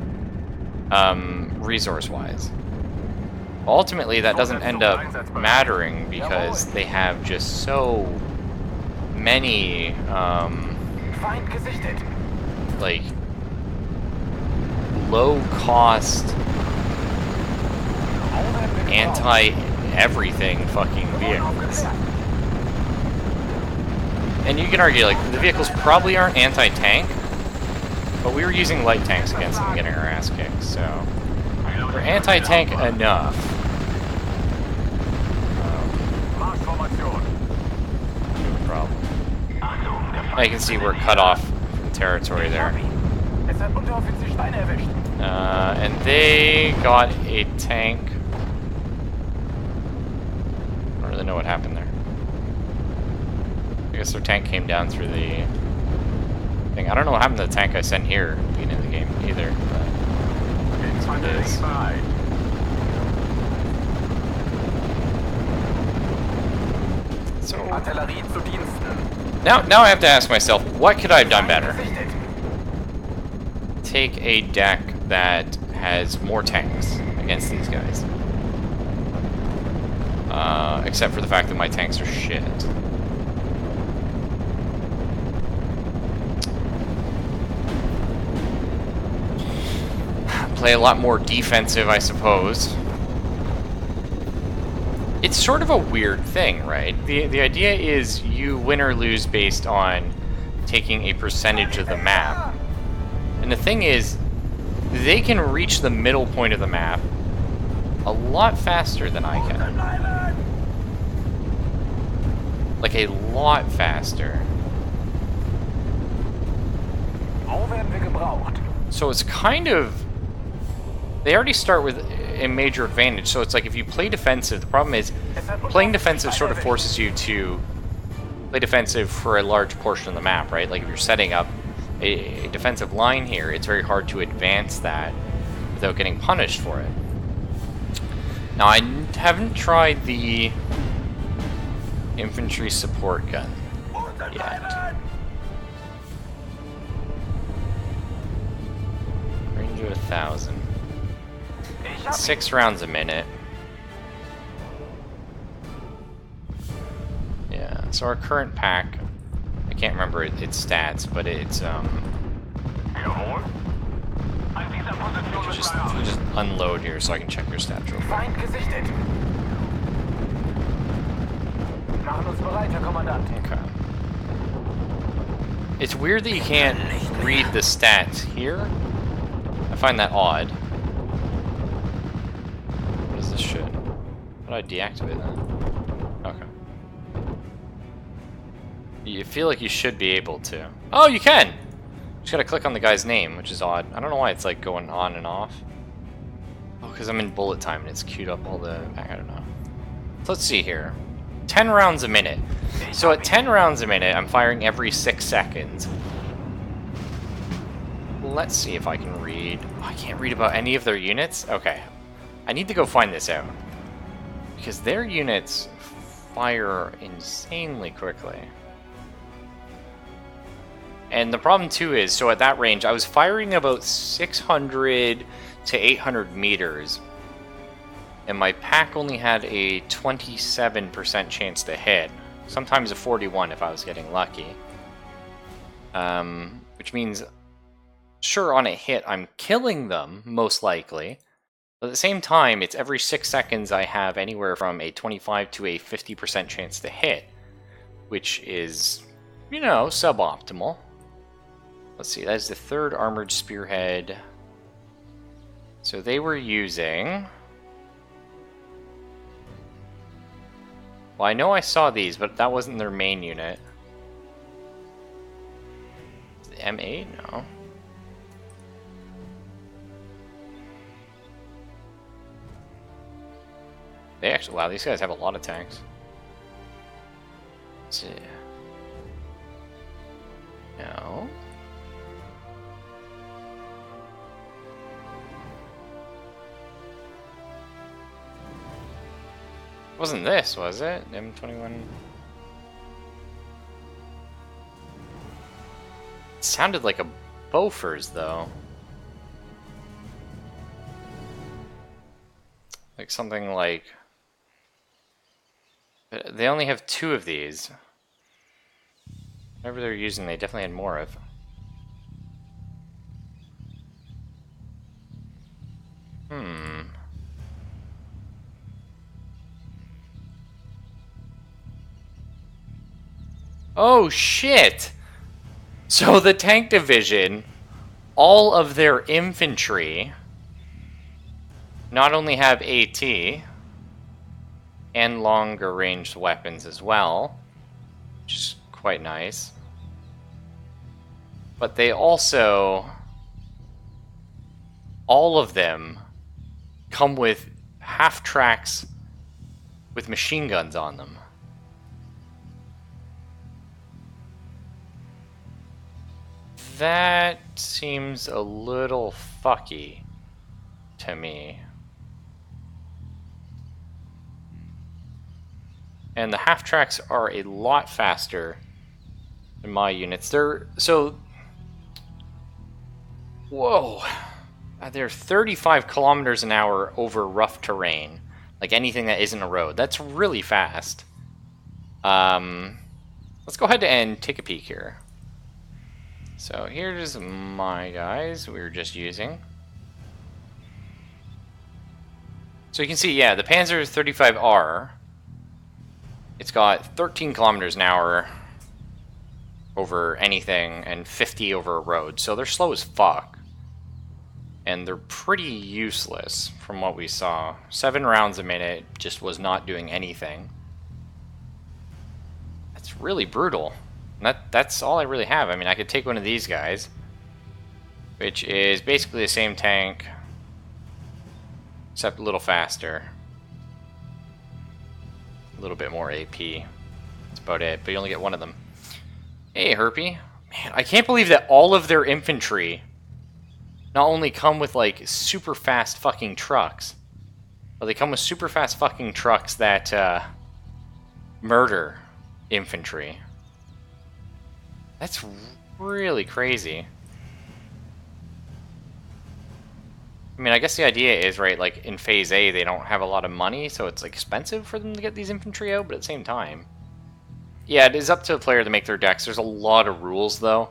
resource-wise. Ultimately, that doesn't end up mattering because they have just so many, like, low-cost, anti-everything fucking vehicles. And you can argue, like, the vehicles probably aren't anti-tank, but we were using light tanks against them getting our ass kicked, so they're anti-tank enough. No problem. I can see we're cut off from territory there. And they got a tank. I don't really know what happened there. I guess their tank came down through the thing. I don't know what happened to the tank I sent here at the beginning of the game either, but that's what it is. So now I have to ask myself, what could I have done better? Take a deck that has more tanks against these guys. Except for the fact that my tanks are shit. Play a lot more defensive, I suppose. It's sort of a weird thing, right? The idea is you win or lose based on taking a percentage of the map. And the thing is, they can reach the middle point of the map a lot faster than I can. Like, a lot faster. So it's kind of... They already start with a major advantage, so it's like if you play defensive, the problem is playing defensive sort of forces you to play defensive for a large portion of the map, right? Like if you're setting up a defensive line here, it's very hard to advance that without getting punished for it. Now, I haven't tried the infantry support gun yet. Range of 1,000. 6 rounds a minute. Yeah, so our current pack, I can't remember its stats, but it's we'll just unload here so I can check your stats real quick. Feind gesichtet. Machen uns bereit, Herr Kommandant. Okay. It's weird that you can't read the stats here. I find that odd. What is this shit? How do I deactivate that? Okay. You feel like you should be able to. Oh, you can! Just gotta click on the guy's name, which is odd. I don't know why it's like going on and off. Oh, because I'm in bullet time and it's queued up all the... I don't know. So let's see here. 10 rounds a minute. So at 10 rounds a minute, I'm firing every 6 seconds. Let's see if I can read. Oh, I can't read about any of their units? Okay. I need to go find this out. Because their units fire insanely quickly. And the problem too is, so at that range, I was firing about 600 to 800 meters. And my pack only had a 27% chance to hit. Sometimes a 41 if I was getting lucky. Which means, sure, on a hit, I'm killing them, most likely. But at the same time, it's every 6 seconds I have anywhere from a 25 to a 50% chance to hit. Which is, you know, suboptimal. Let's see, that is the 3rd Armored Spearhead. So they were using... Well, I know I saw these, but that wasn't their main unit. The M8? No. They actually... Wow, these guys have a lot of tanks. Let's see. No. Wasn't this, was it? M21. It sounded like a Bofors, though. Like something like... They only have 2 of these. Whatever they're using, they definitely had more of. Oh, shit! So the tank division, all of their infantry, not only have AT, and longer ranged weapons as well, which is quite nice. But they also, all of them, come with half-tracks with machine guns on them. That seems a little fucky to me. And the half-tracks are a lot faster than my units. They're... So... Whoa. They're 35 kilometers an hour over rough terrain. Like anything that isn't a road. That's really fast. Let's go ahead and take a peek here. So here's my guys we were just using. So you can see, yeah, the Panzer 35R, it's got 13 kilometers an hour over anything and 50 over a road. So they're slow as fuck. And they're pretty useless from what we saw. 7 rounds a minute just was not doing anything. That's really brutal. That's all I really have. I mean, I could take one of these guys, which is basically the same tank, except a little faster. A little bit more AP. Let's about it, but you only get one of them. Hey, Herpy. Man, I can't believe that all of their infantry not only come with, like, super fast fucking trucks, but they come with super fast fucking trucks that, murder infantry. That's really crazy. I mean, I guess the idea is, right, like, in Phase A, they don't have a lot of money, so it's expensive for them to get these infantry out, but at the same time... Yeah, it is up to the player to make their decks. There's a lot of rules, though.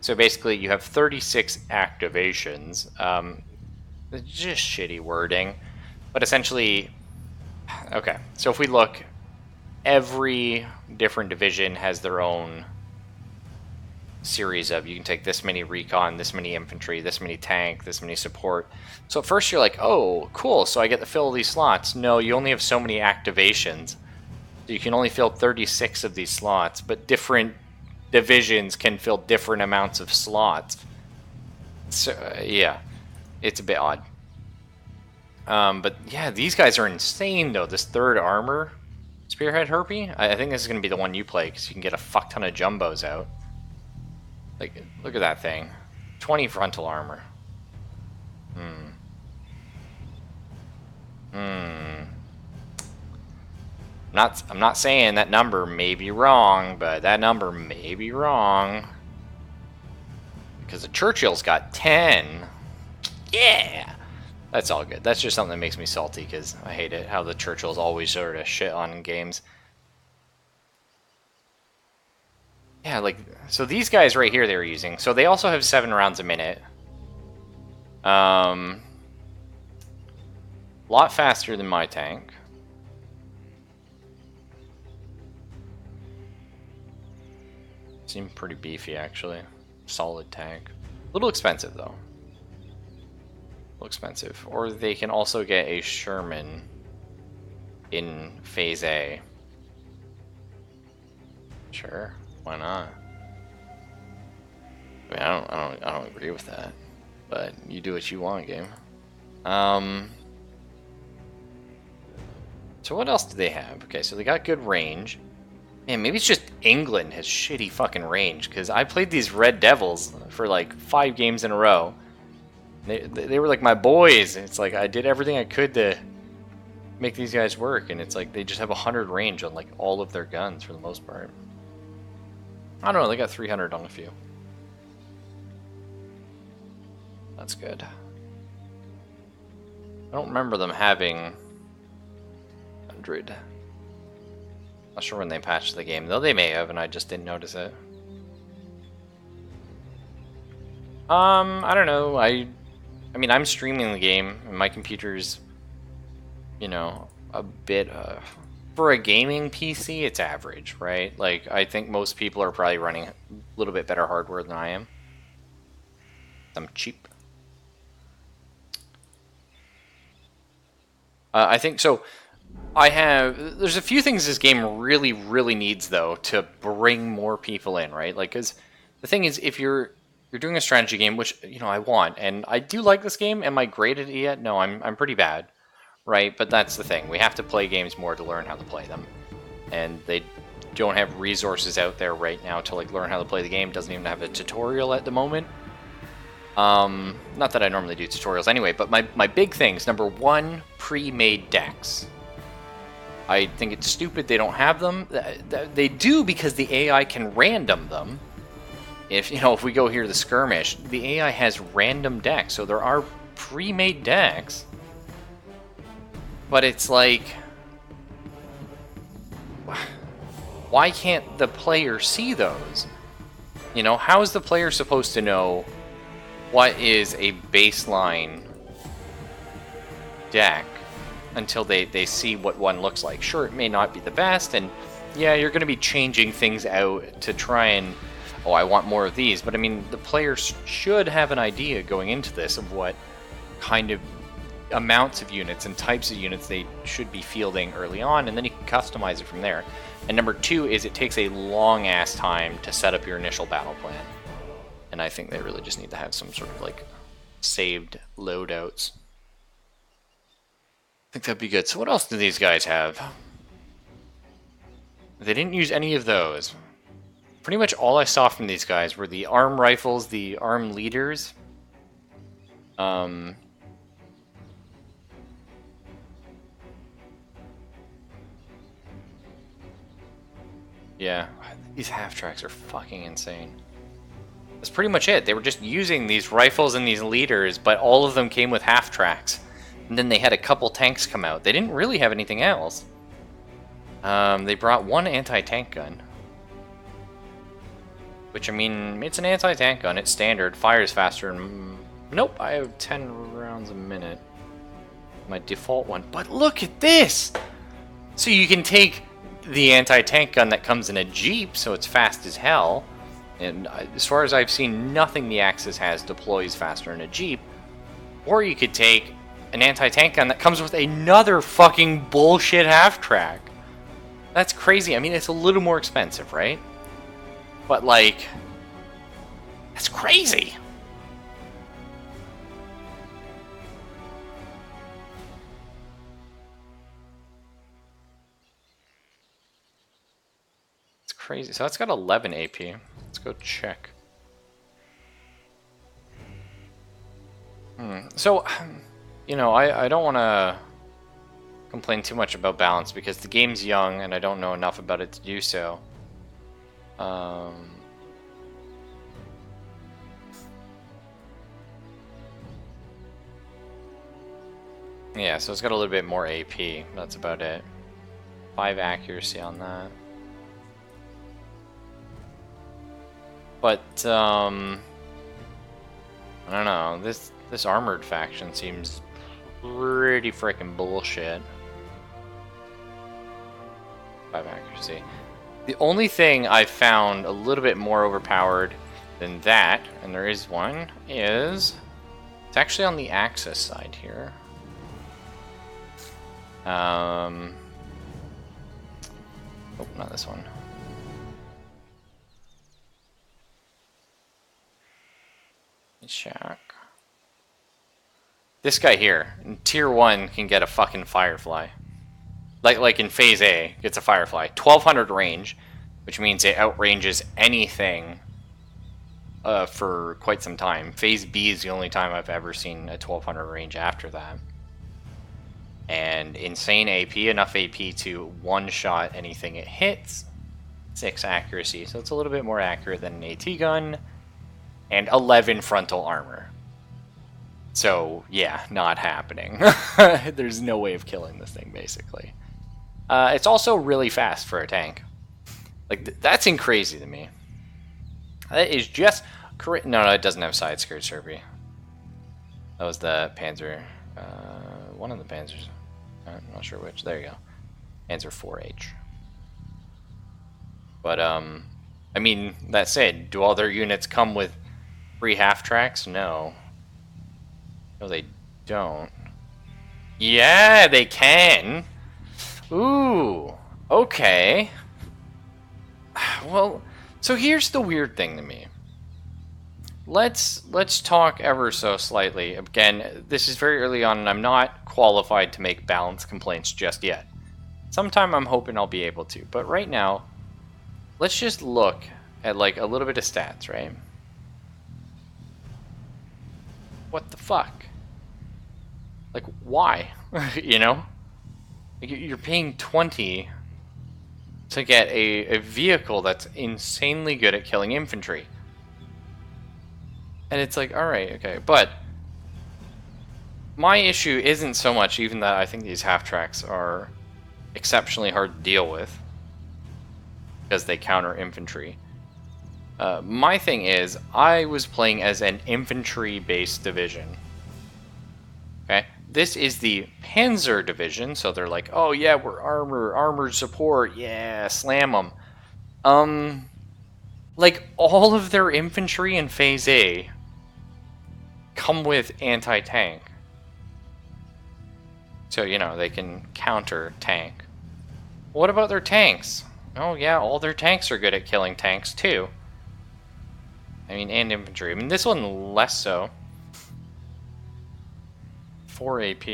So basically, you have 36 activations. Just shitty wording. But essentially... Okay, so if we look, every different division has their own series of, you can take this many recon, this many infantry, this many tank, this many support. So at first you're like, oh, cool, so I get to fill these slots. No, you only have so many activations. So you can only fill 36 of these slots, but different divisions can fill different amounts of slots. So, yeah, it's a bit odd. But yeah, these guys are insane, though. This third armor, Spearhead Herpy, I think this is going to be the one you play, because you can get a fuck ton of jumbos out. Like, look at that thing. 20 frontal armor. I'm not saying that number may be wrong, but that number may be wrong. Because the Churchill's got 10. Yeah! That's all good. That's just something that makes me salty, because I hate it, how the Churchills always sort of shit on games. Yeah, like, so these guys right here they were using. So they also have 7 rounds a minute. Lot faster than my tank. Seem pretty beefy, actually. Solid tank. A little expensive, though. A little expensive. Or they can also get a Sherman in Phase A. Sure. Why not? I mean, I don't agree with that, but you do what you want, game. So what else do they have? Okay, so they got good range. Man, maybe it's just England has shitty fucking range, because I played these Red Devils for like 5 games in a row. They were like my boys. It's like I did everything I could to make these guys work, and it's like they just have 100 range on like all of their guns for the most part. I don't know, they got 300 on a few. That's good. I don't remember them having 100. Not sure when they patched the game, though they may have, and I just didn't notice it. I don't know. I mean, I'm streaming the game, and my computer's, you know, a bit for a gaming PC, it's average, right? Like, I think most people are probably running a little bit better hardware than I am. I'm cheap. I think, so, there's a few things this game really, really needs, though, to bring more people in, right? Like, because the thing is, if you're doing a strategy game, which, you know, I want, and I do like this game. Am I great at it yet? No, I'm pretty bad. Right, but that's the thing. We have to play games more to learn how to play them. And they don't have resources out there right now to like learn how to play the game. Doesn't even have a tutorial at the moment. Not that I normally do tutorials anyway, but my big things. Number 1, pre-made decks. I think it's stupid they don't have them. They do because the AI can random them. If we go here to the skirmish, the AI has random decks, so there are pre-made decks. But it's like, why can't the player see those? You know, how is the player supposed to know what is a baseline deck until they see what one looks like? Sure, it may not be the best, and yeah, you're going to be changing things out to try and, oh, I want more of these. But I mean, the players should have an idea going into this of what kind of amounts of units and types of units they should be fielding early on, and then you can customize it from there. And number 2 is it takes a long ass time to set up your initial battle plan, and I think they really just need to have some sort of like saved loadouts. I think that'd be good. So what else do these guys have? They didn't use any of those. Pretty much all I saw from these guys were the arm rifles, the arm leaders. Yeah, these half-tracks are fucking insane. That's pretty much it. They were just using these rifles and these leaders, but all of them came with half-tracks. And then they had a couple tanks come out. They didn't really have anything else. They brought one anti-tank gun. Which, I mean, it's an anti-tank gun. It's standard. Fires faster. Nope, I have 10 rounds a minute. My default one. But look at this! So you can take the anti-tank gun that comes in a Jeep, so it's fast as hell. And as far as I've seen, nothing the Axis has deploys faster in a Jeep. Or you could take an anti-tank gun that comes with another fucking bullshit half-track. That's crazy. I mean, it's a little more expensive, right? But, like, that's crazy. It's crazy. So that's got 11 AP. Let's go check. So, you know, I don't want to complain too much about balance because the game's young and I don't know enough about it to do so. Yeah, so it's got a little bit more AP. That's about it. 5 accuracy on that. But, I don't know. This armored faction seems pretty freaking bullshit. 5 accuracy. The only thing I found a little bit more overpowered than that, and there is one, is it's actually on the Axis side here. Oh, not this one. Check. This guy here, in Tier 1, can get a fucking Firefly. Like in Phase A, gets a Firefly. 1200 range, which means it outranges anything for quite some time. Phase B is the only time I've ever seen a 1200 range after that. And insane AP, enough AP to one-shot anything it hits. 6 accuracy, so it's a little bit more accurate than an AT gun. And 11 frontal armor. So, yeah, not happening. There's no way of killing this thing, basically. It's also really fast for a tank. Like, that's crazy to me. That is just... No, it doesn't have side skirt Serpy. That was the Panzer... one of the Panzers. I'm not sure which. There you go. Panzer 4H. But, I mean, that said, do all their units come with free half-tracks? No. No, they don't. Yeah, they can! Ooh, okay. Well, so here's the weird thing to me. Let's talk ever so slightly. Again, this is very early on, and I'm not qualified to make balance complaints just yet. Sometime I'm hoping I'll be able to, but right now, let's just look at like a little bit of stats, right? What the fuck? Like, why? You know? You're paying 20 to get a vehicle that's insanely good at killing infantry. And it's like, alright, okay. But my issue isn't so much even that I think these half-tracks are exceptionally hard to deal with because they counter infantry. My thing is, I was playing as an infantry-based division. Okay? This is the Panzer division, so they're like, oh yeah, we're armored support, yeah, slam them. Like, all of their infantry in Phase A come with anti-tank. So, you know, they can counter tank. What about their tanks? Oh yeah, all their tanks are good at killing tanks too. I mean, and infantry. I mean, this one less so. 4 AP.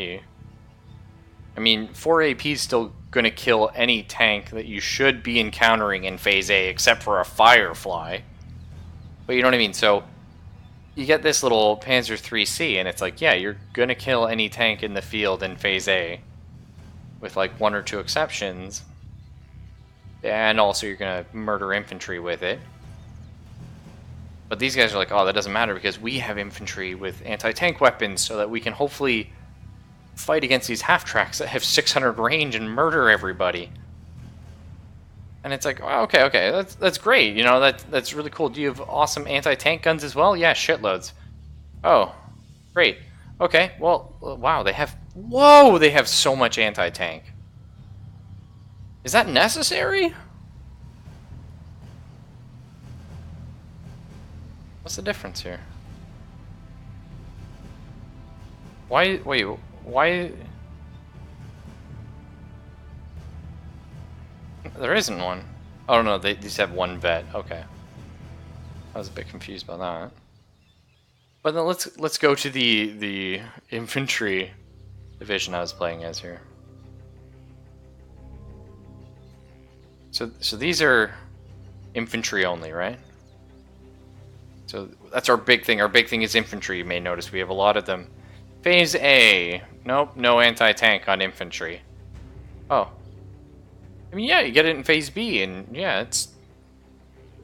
I mean, 4 AP is still gonna kill any tank that you should be encountering in Phase A except for a Firefly. But you know what I mean? So you get this little Panzer IIIC, and it's like, yeah, you're gonna kill any tank in the field in Phase A, with like 1 or 2 exceptions. And also you're gonna murder infantry with it. But these guys are like, oh, that doesn't matter because we have infantry with anti-tank weapons so that we can hopefully fight against these half-tracks that have 600 range and murder everybody. And it's like, oh, okay, that's great. You know, that's really cool. Do you have awesome anti-tank guns as well? Yeah, shitloads. Oh, great. Okay, well, wow, they have... Whoa, they have so much anti-tank. Is that necessary? What's the difference here? Wait, why? There isn't one. Oh no, they just have one vet. Okay. I was a bit confused by that. But then let's go to the infantry division I was playing as here. So these are infantry only, right? So that's our big thing. Our big thing is infantry. You may notice we have a lot of them. Phase A. Nope, no anti-tank on infantry. Oh. I mean, yeah, you get it in Phase B, and yeah, it's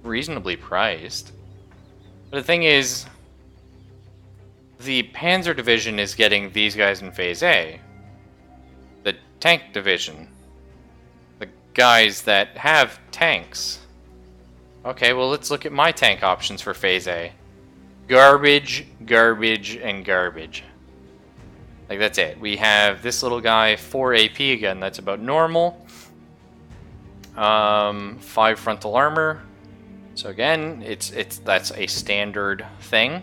reasonably priced. But the thing is, the Panzer Division is getting these guys in Phase A. The Tank Division. The guys that have tanks. Okay, well, let's look at my tank options for Phase A. Garbage, garbage, and garbage. Like, that's it. We have this little guy, 4 AP again. That's about normal. 5 frontal armor. So again, that's a standard thing.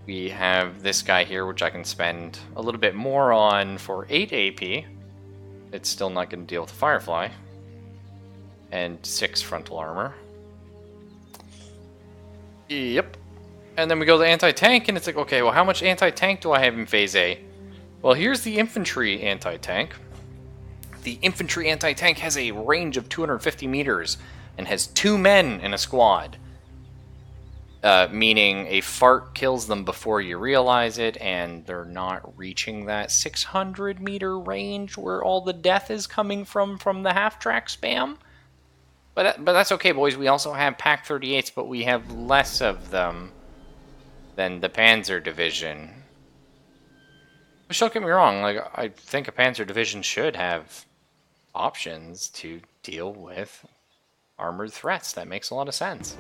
We have this guy here, which I can spend a little bit more on for 8 AP. It's still not going to deal with the Firefly. And 6 frontal armor. Yep. And then we go to anti-tank, and it's like, okay, well, how much anti-tank do I have in Phase A? Well, here's the infantry anti-tank. The infantry anti-tank has a range of 250 meters and has 2 men in a squad. Meaning a fart kills them before you realize it, and they're not reaching that 600 meter range where all the death is coming from the half-track spam. But that's okay, boys. We also have Pak 38s, but we have less of them than the Panzer Division. Which, don't get me wrong, like, I think a Panzer Division should have options to deal with armored threats. That makes a lot of sense.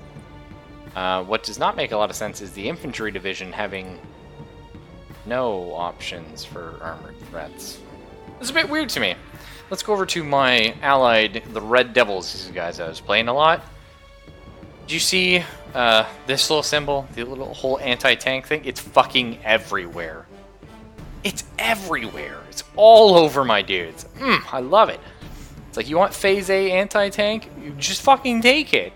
What does not make a lot of sense is the Infantry Division having no options for armored threats. It's a bit weird to me. Let's go over to my allied, the Red Devils, these guys I was playing a lot. Did you see this little symbol? The little whole anti-tank thing? It's fucking everywhere. It's everywhere. It's all over my dudes. I love it. It's like, you want Phase A anti-tank? You just fucking take it.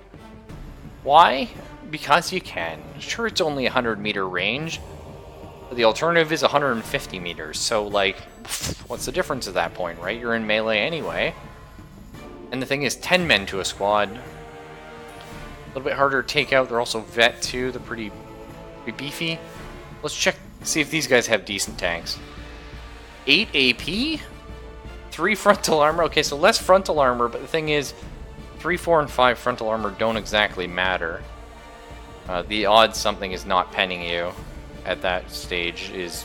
Why? Because you can. Sure, it's only 100 meter range. But the alternative is 150 meters. So, like, what's the difference at that point, right? You're in melee anyway. And the thing is, 10 men to a squad. A little bit harder to take out. They're also vet, too. They're pretty beefy. Let's check, see if these guys have decent tanks. 8 AP? 3 frontal armor. Okay, so less frontal armor, but the thing is, 3, 4, and 5 frontal armor don't exactly matter. The odds something is not penning you at that stage is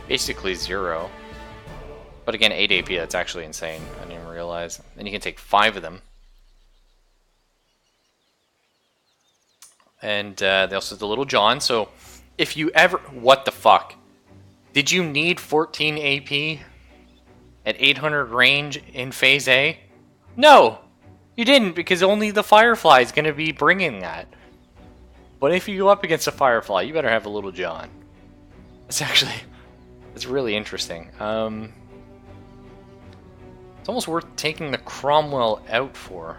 basically 0. But again, 8 AP, that's actually insane. I didn't even realize. And you can take 5 of them. And they also have the Little John, so if you ever... What the fuck? Did you need 14 AP at 800 range in Phase A? No! You didn't, because only the Firefly is going to be bringing that. But if you go up against a Firefly, you better have a Little John. It's actually... It's really interesting. It's almost worth taking the Cromwell out for.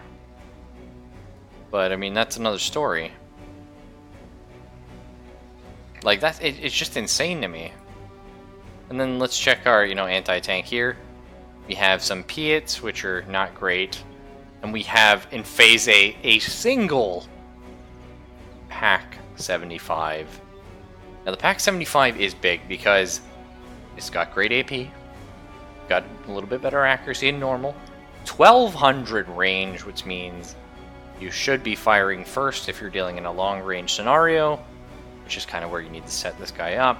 But, I mean, that's another story. Like, that's... It's just insane to me. And then let's check our, anti-tank here. We have some Piats, which are not great. And we have, in Phase a single Pack 75. Now, the Pack 75 is big because it's got great AP, got a little bit better accuracy than normal, 1200 range, which means you should be firing first if you're dealing in a long-range scenario, which is kind of where you need to set this guy up.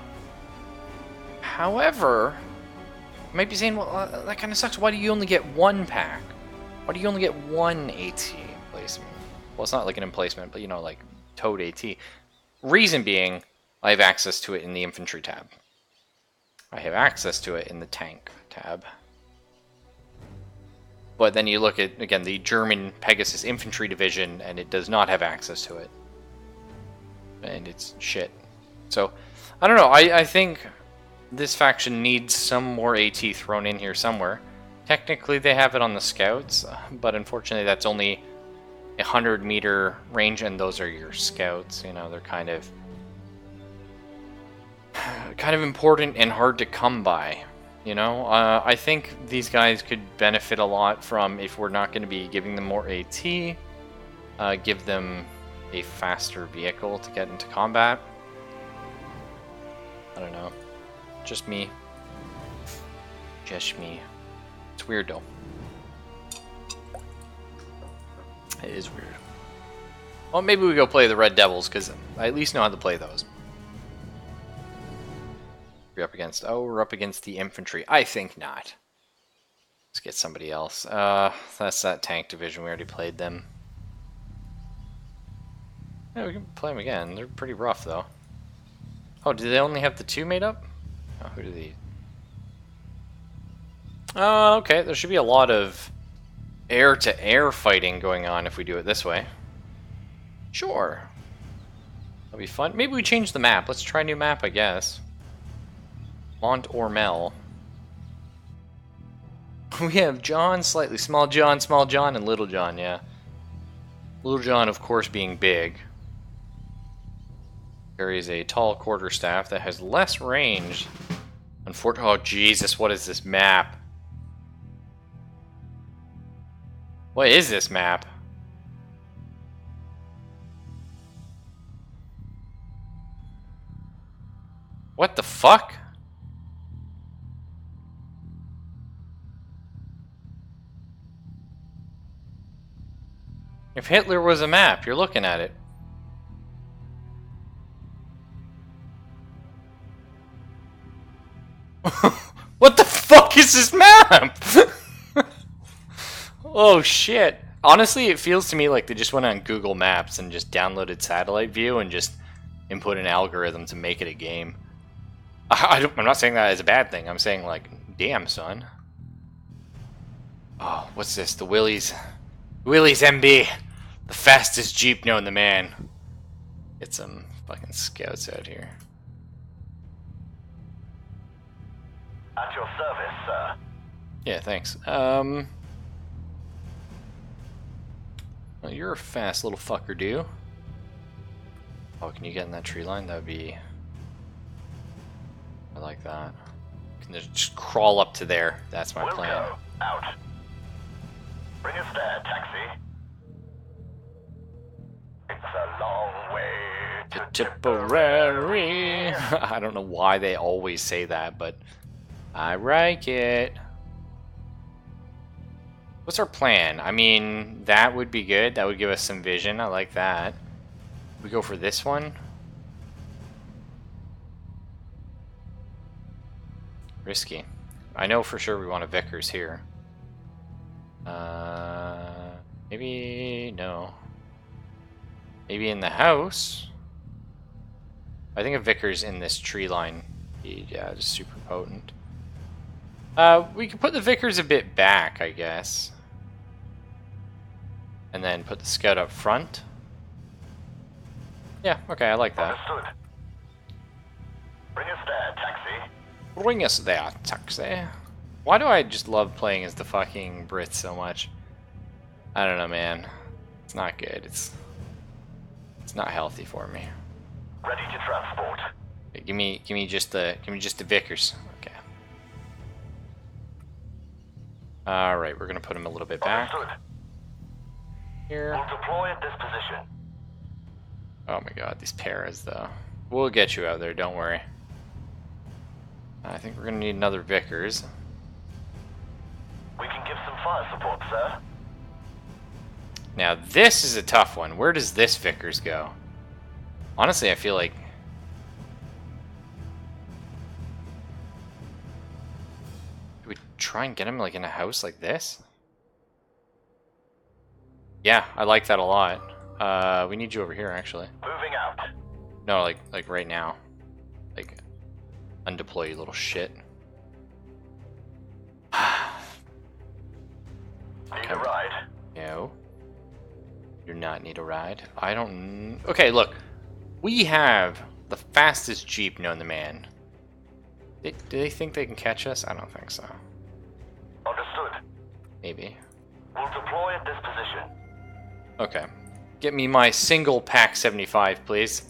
However, you might be saying, well, that kind of sucks. Why do you only get one pack? Why do you only get one AT emplacement? Well, it's not like an emplacement, but, you know, like towed AT. Reason being, I have access to it in the infantry tab. I have access to it in the tank tab. But then you look at, again, the German Pegasus Infantry Division, and it does not have access to it. And it's shit. So, I don't know. I think this faction needs some more AT thrown in here somewhere. Technically, they have it on the scouts, but unfortunately, that's only 100-meter range, and those are your scouts. You know, they're kind of important and hard to come by. You know, I think these guys could benefit a lot from, if we're not going to be giving them more AT, give them a faster vehicle to get into combat. I don't know. Just me. Just me. It's weird though. It is weird. Well, maybe we go play the Red Devils, because I at least know how to play those. We're up against... Oh, we're up against the infantry. I think not. Let's get somebody else. That's that tank division. We already played them. Yeah, we can play them again. They're pretty rough, though. Oh, do they only have the two made up? Oh, who do they... Oh, okay. There should be a lot of air-to-air fighting going on if we do it this way. Sure. That'll be fun. Maybe we change the map. Let's try a new map, I guess. Mont Ormel. We have John, slightly small John, and Little John, yeah. Little John, of course, being big. Carries a tall quarterstaff that has less range. Oh, Jesus, what is this map? What is this map? What the fuck? If Hitler was a map, you're looking at it. What the fuck is this map? Oh shit. Honestly, it feels to me like they just went on Google Maps and just downloaded Satellite View and just input an algorithm to make it a game. I'm not saying that as a bad thing. I'm saying, like, damn, son. Oh, what's this? The Willys. Willys MB. The fastest Jeep known to man. Get some fucking scouts out here. At your service, sir. Yeah, thanks. Well, you're a fast little fucker, dude. Oh, can you get in that tree line? That would be... I like that. Can just crawl up to there. That's my plan. Go. Out. Bring us there, taxi. It's a long way to Tipperary. I don't know why they always say that, but I like it. What's our plan? I mean, that would be good. That would give us some vision. I like that. We go for this one. Risky. I know for sure we want a Vickers here. Maybe... no. Maybe in the house. I think a Vickers in this tree line. Yeah, just super potent. We could put the Vickers a bit back, I guess. And then put the Scout up front. Yeah, okay, I like that. Understood. Bring us there, taxi. Bring us there, taxi. Why do I just love playing as the fucking Brits so much? I don't know, man. It's not good. It's not healthy for me. Ready to transport. Okay, give me just the Vickers. Okay. Alright, we're gonna put him a little bit back Understood. here. We'll deploy at this position. Oh my god, these paras though. We'll get you out there, don't worry. I think we're gonna need another Vickers. We can give some fire support, sir. Now this is a tough one. Where does this Vickers go? Honestly, I feel like... Do we try and get him like in a house like this? Yeah, I like that a lot. We need you over here actually. Moving out. No, like right now. Like, undeploy, you little shit. Need a ride. No. Do not need a ride. I don't... Okay, look. We have the fastest Jeep known to man. Do they think they can catch us? I don't think so. Understood. Maybe. We'll deploy at this position. Okay. Get me my single pack 75, please.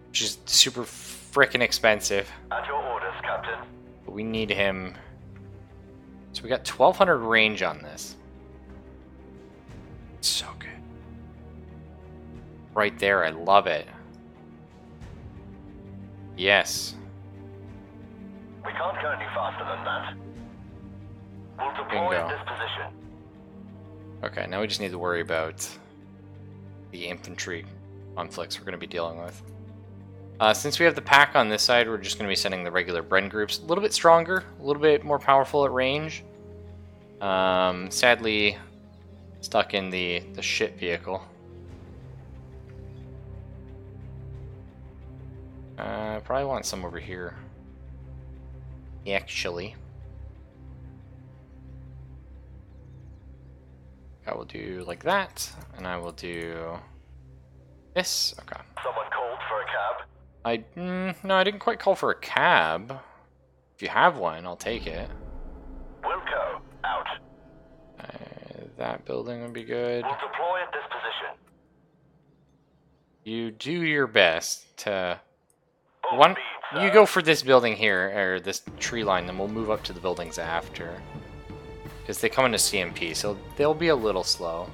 Which is super frickin' expensive. At your orders, Captain. But we need him... So we got 1200 range on this. So good. Right there, I love it. Yes. We can't go any faster than that. We'll deploy Bingo. at this position. Okay, now we just need to worry about the infantry conflicts we're going to be dealing with. Since we have the pack on this side, we're just going to be sending the regular Bren groups. A little bit stronger, a little bit more powerful at range. Sadly, stuck in the shit vehicle. Probably want some over here. Actually. I will do like that, and I will do this. Okay. Someone called for a cab. No, I didn't quite call for a cab. If you have one, I'll take it. Wilco, out. That building would be good. We'll deploy at this position. You do your best to... Full One, speed, you sir. go for this building here, or this tree line, then we'll move up to the buildings after. Because they come into CMP, so they'll be a little slow.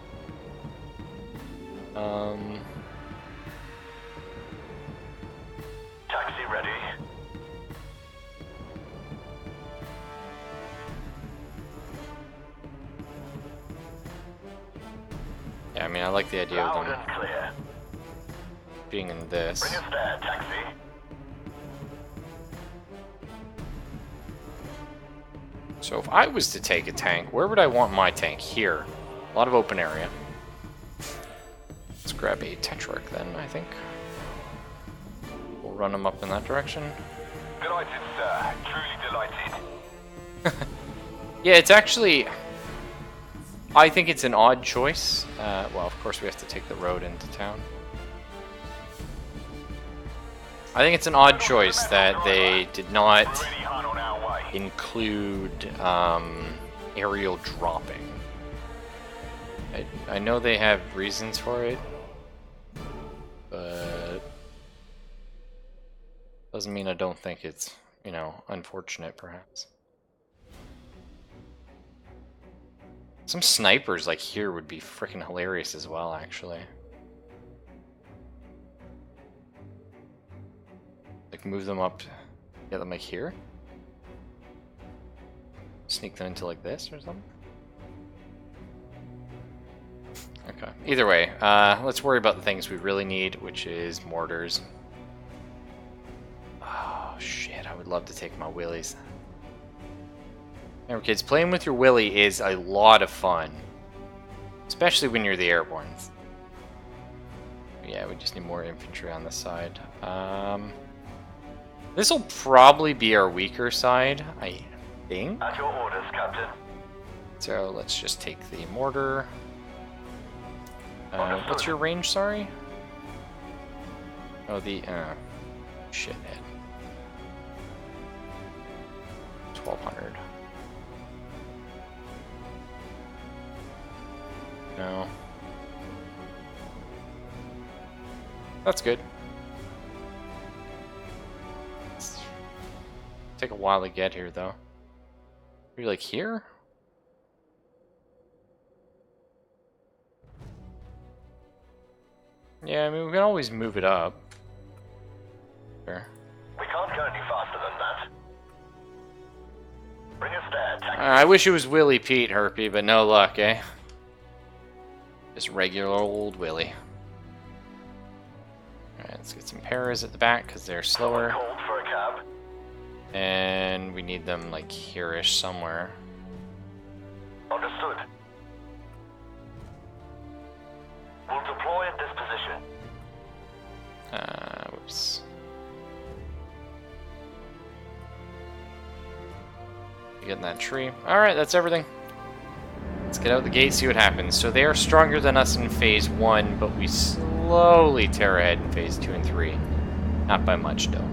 Taxi ready. Yeah, I mean, I like the idea of Loud them and clear. being in this. Bring us there, taxi. So if I was to take a tank, where would I want my tank? Here. A lot of open area. Let's grab a Tetrarch then, I think. We'll run them up in that direction. Delighted, sir. Truly delighted. Yeah, it's actually... I think it's an odd choice. Well, of course we have to take the road into town. I think it's an odd choice that they did not Already hot on our way. include aerial dropping. I know they have reasons for it, but doesn't mean I don't think it's, you know, unfortunate perhaps. Some snipers like here would be freaking hilarious as well, actually. Like move them up, get them like here. Sneak them into like this or something. Okay. Either way, let's worry about the things we really need, which is mortars. Oh shit! I would love to take my willies. Remember, kids, playing with your willy is a lot of fun, especially when you're the airbornes. Yeah, we just need more infantry on this side. This will probably be our weaker side, I think. At your orders, Captain. So let's just take the mortar. What's your range, sorry? Oh, the, shithead. 1200. No. That's good. Take a while to get here, though. Maybe like here? Yeah, I mean, we can always move it up. Sure. We can't go any faster than that. Bring us there, taxi. I wish it was Willie Pete, Herpy, but no luck, eh? Just regular old Willie. Alright, let's get some paras at the back, because they're slower. Called for a cab. And we need them, like, here-ish somewhere. Understood. We'll deploy at this position. Whoops. You get in that tree. Alright, that's everything. Let's get out the gate, see what happens. So they are stronger than us in phase 1, but we slowly tear ahead in phase 2 and 3. Not by much, though.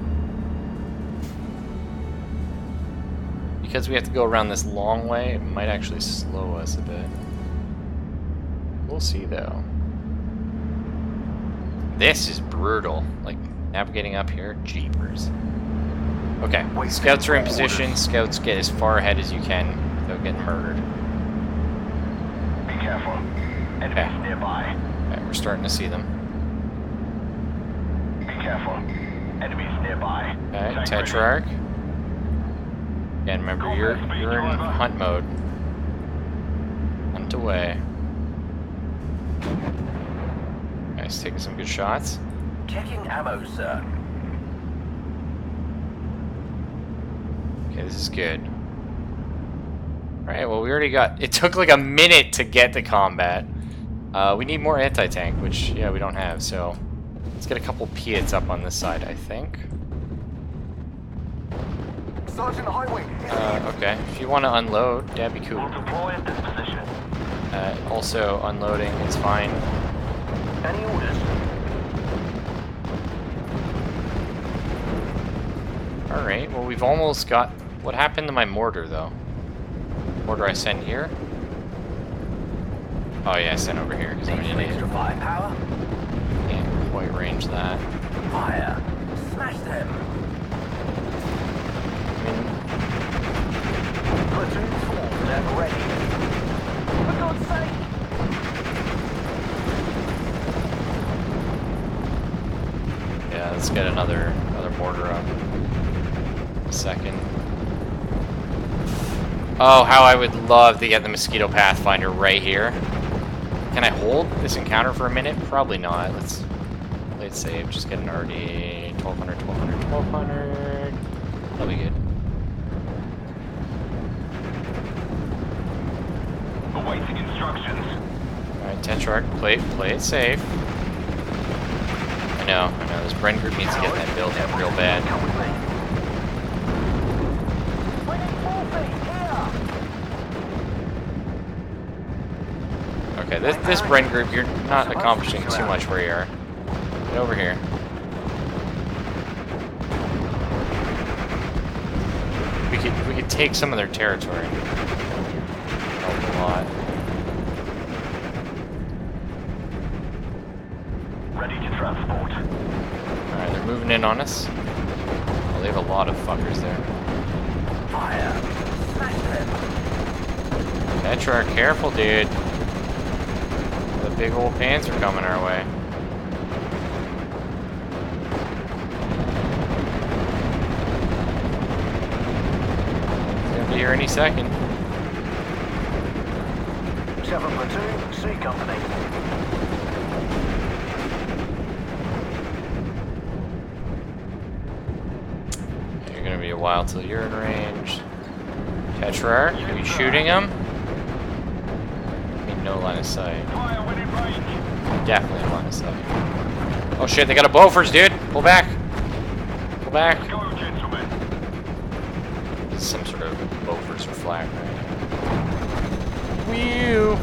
Because we have to go around this long way, it might actually slow us a bit. We'll see, though. This is brutal. Like, navigating up here, jeepers. Okay, scouts are in position. Scouts get as far ahead as you can without getting murdered. Be careful. Enemies nearby. Okay, we're starting to see them. Be careful. Enemies nearby. Okay, Tank Tetrarch. Again, remember, you're in hunt mode. Hunt away. Guys, taking some good shots. ready. Checking ammo, sir. Okay, this is good. Alright, well, we already got... It took like a minute to get to combat. We need more anti-tank, which, yeah, we don't have, so... Let's get a couple Piats up on this side, I think. Sergeant Highway. Okay. If you want to unload, that'd be cool. We'll deploy at this position. Also, unloading is fine. Any orders? Alright, well, we've almost got... What happened to my mortar, though? Mortar I sent here? Oh, yeah, I sent over here, because I'm an idiot. Extra firepower. Can't quite range that. Fire. Smash them. I mean, Platoon formed and ready. For God's sake! yeah, let's get another mortar up. A second. Oh, how I would love to get the Mosquito Pathfinder right here. Can I hold this encounter for a minute? Probably not. Let's play it safe. Just get an RD. 1200, 1200, 1200. That'll be good. Awaiting instructions. Alright, Tetrarch, play it safe. I know. This Bren group needs to get that build up real bad. Come with me. Okay, this Bren group, you're not accomplishing too much where you are. Get over here. We could take some of their territory. Help a lot. Ready to transport. Alright, they're moving in on us. Oh, they have a lot of fuckers there. Fire. Smash them. Tetrarch, careful, dude. The big old pants are coming our way. It's gonna be here any second. 7 Platoon, C Company. You're gonna be a while till you're in range. Tetrarch, are you shooting him? I mean, no line of sight. Fire within range. Definitely line of sight. Oh shit, they got a Bofors, dude! Pull back! Pull back! Go, gentlemen. This is some sort of Bofors or flak, right? Whew!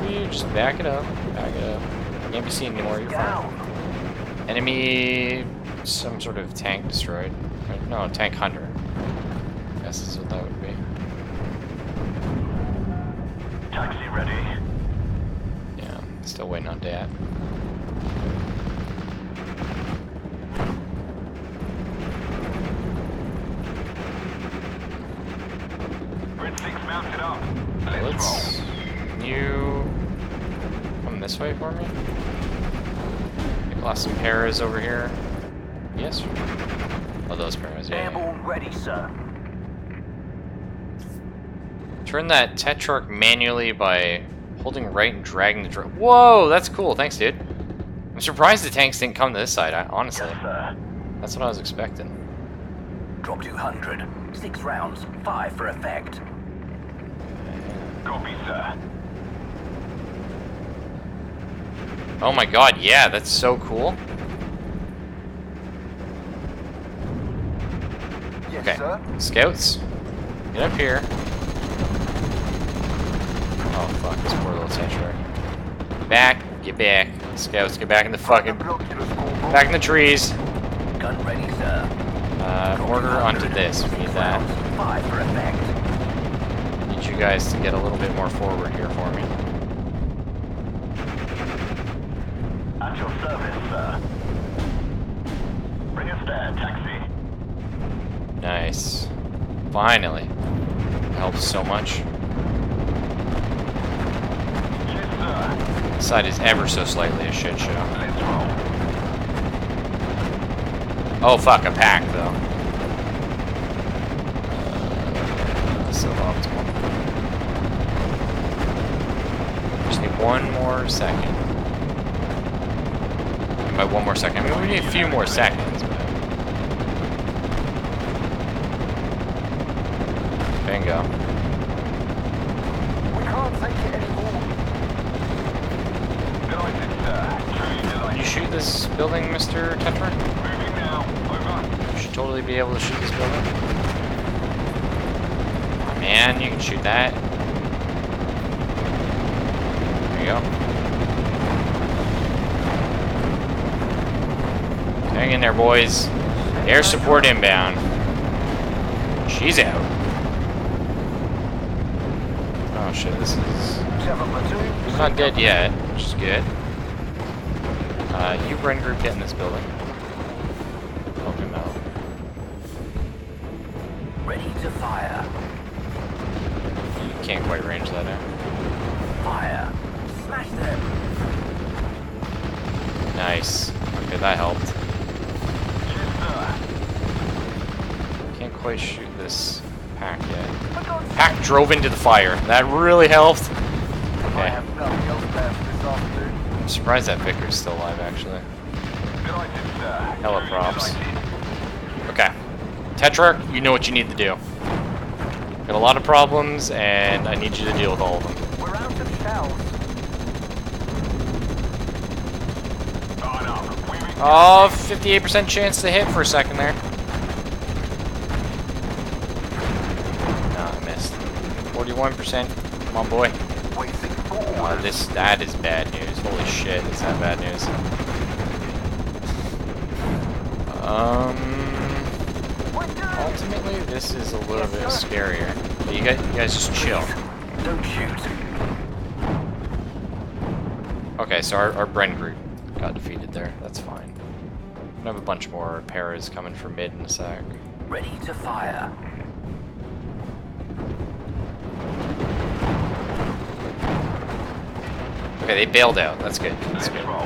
Whew, just back it up. Back it up. Can't be seen anymore, you're fine. Down. Enemy... some sort of tank destroyed. No, tank hunter. I guess is what that would be. Taxi ready. Yeah, still waiting on Dad. Grid 6 mounted up. Let's... You... come this this way for me? I lost some paras over here. Yes? Oh, those paras, yeah. Airborne ready, sir. Turn that Tetrarch manually by holding right and dragging the drone. Whoa, that's cool. Thanks, dude. I'm surprised the tanks didn't come to this side, honestly. Yes, sir. That's what I was expecting. Drop 200. 6 rounds. 5 for effect. Copy, sir. Oh my god, yeah, that's so cool. Yes, Okay, sir. scouts, get up here. Oh fuck, this poor little Tetrarch. Get back. Scouts, get back in the fucking... Back in the trees. Gun ready, sir. Mortar onto this, we need that. 5 for effect. Need you guys to get a little bit more forward here for me. At your service, sir. Bring us there, taxi. Nice. Finally. Helps so much. Yes, sir. This side is ever so slightly a shit show. Let's roll. Oh fuck, a pack though. Suboptimal. Just need one more second. And by one more second, I mean we need a few more seconds, but... Bingo. We can't take it anymore. Delighted, sir. Truly Can delighted. you shoot this building, Mr. Tetrarch? Moving now. Over. You should totally be able to shoot this building. Oh, man, you can shoot that. There you go. Hang in there, boys. Air support inbound. She's out. Oh shit, this is... 7 platoon. He's not dead yet, which is good. You Bren group get in this building. Help him out. Ready to fire. You can't quite range that out. Fire. Smash them. Nice. Okay, that helped. Yes, sir. Can't quite shoot this pack yet. For God's sake. Pack drove into the fire. That really helped. I Okay. have nothing else planned for this afternoon. I'm surprised that Vicar's still alive, actually. Delighted, sir. Hella Truly props. delighted. Okay. Tetrarch, you know what you need to do. Got a lot of problems, and I need you to deal with all of them. We're out of shells. On up. Weaving. Oh, 58% chance to hit for a second there. No, I missed. 41%. Come on, boy. Waiting for That is bad news. Holy shit, is that bad news? Ultimately, this is a little bit scarier. But you guys just chill. Don't shoot. Okay, so our Bren group got defeated there. That's fine. I have a bunch more paras coming for mid in a sec. Ready to fire. Okay, they bailed out. That's good. That's good. roll.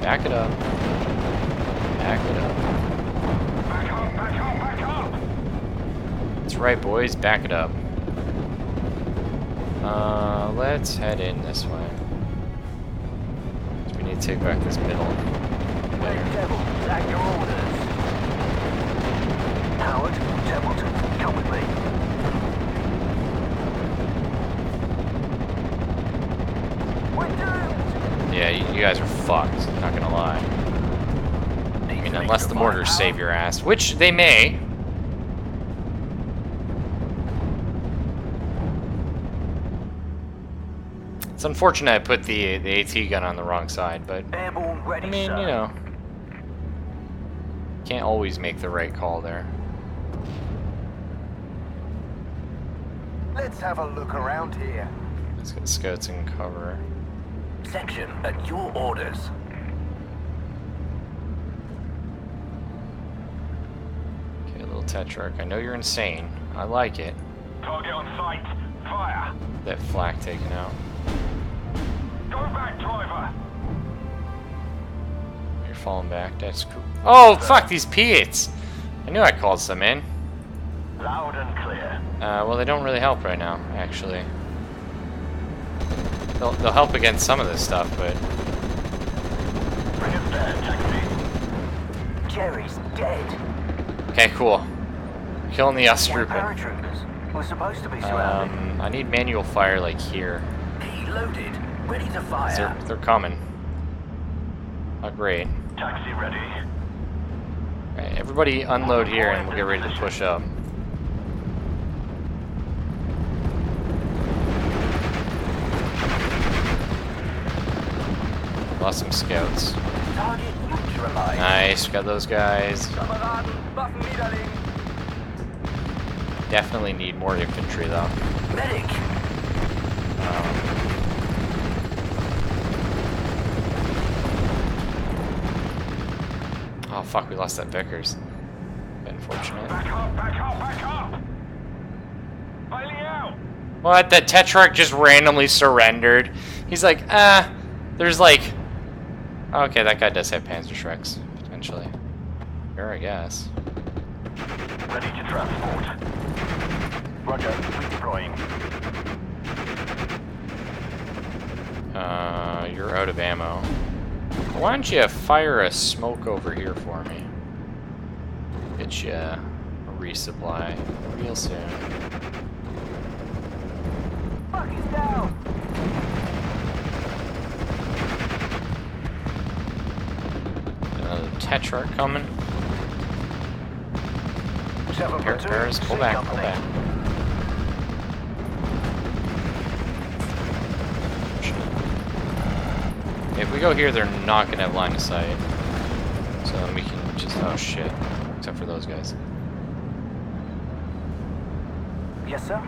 Back it up. Back it up. Back up, back up, back up. That's right, boys. Back it up. Let's head in this way. So we need to take back this middle. Red Devil, at your orders. Howard, Templeton, come with me. We're doomed. Yeah, you guys are fucked. Not gonna lie. I mean, unless the mortars save your ass, which they may. It's unfortunate I put the AT gun on the wrong side, but Airborne ready, I mean, sir. you know, can't always make the right call there. Let's have a look around here. Let's get scouts in cover. Section at your orders. Okay, little Tetrarch. I know you're insane. I like it. Target on sight. Fire. That flak taken out. Go back. over. You're falling back. That's cool. Oh, fuck these Pits! I knew I called some in. Loud and clear. Well, they don't really help right now, actually. They'll help against some of this stuff, but... Bring us there, taxi. Jerry's dead. Okay, cool. Killing the We're Ustrupen. paratroopers. We're supposed to be surrounded. I need manual fire, like, here. Key loaded. Ready to fire. They're coming. Not great. Taxi ready. Alright, everybody unload here and we'll get ready to push up. Lost some scouts. Target neutralized. Nice, got those guys. Definitely need more infantry though. Medic. Oh fuck, we lost that Vickers. Unfortunate. Back up, back up, back up! Bailing out! What? That Tetrarch just randomly surrendered? He's like, there's like... Okay, that guy does have Panzerschrecks, potentially. Sure, I guess. Ready to transport. Roger, redeploying. You're out of ammo. Why don't you fire a smoke over here for me? Get you a resupply real soon. Fuck is down. Another Tetrarch coming. Seven Paris, pull back, pull back. If we go here, they're not gonna have line of sight. So then we can just, oh shit. Except for those guys. Yes, sir.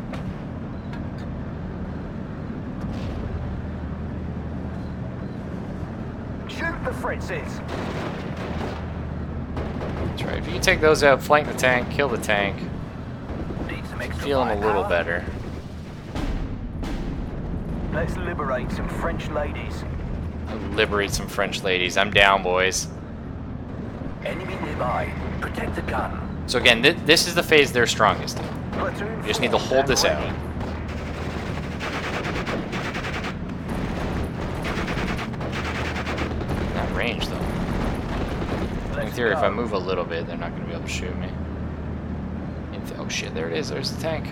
Shoot the Fritzes. That's right. If you can take those out, flank the tank, kill the tank, Need some extra feeling a little firepower. better. Let's liberate some French ladies. Liberate some French ladies. I'm down, boys. Enemy nearby. Protect the gun. So again, this is the phase they're strongest in. Platoon You just need to formed hold and this out. ready. Not range though. In Let's theory, if go. I move a little bit, they're not going to be able to shoot me. Oh shit, there it is. There's the tank.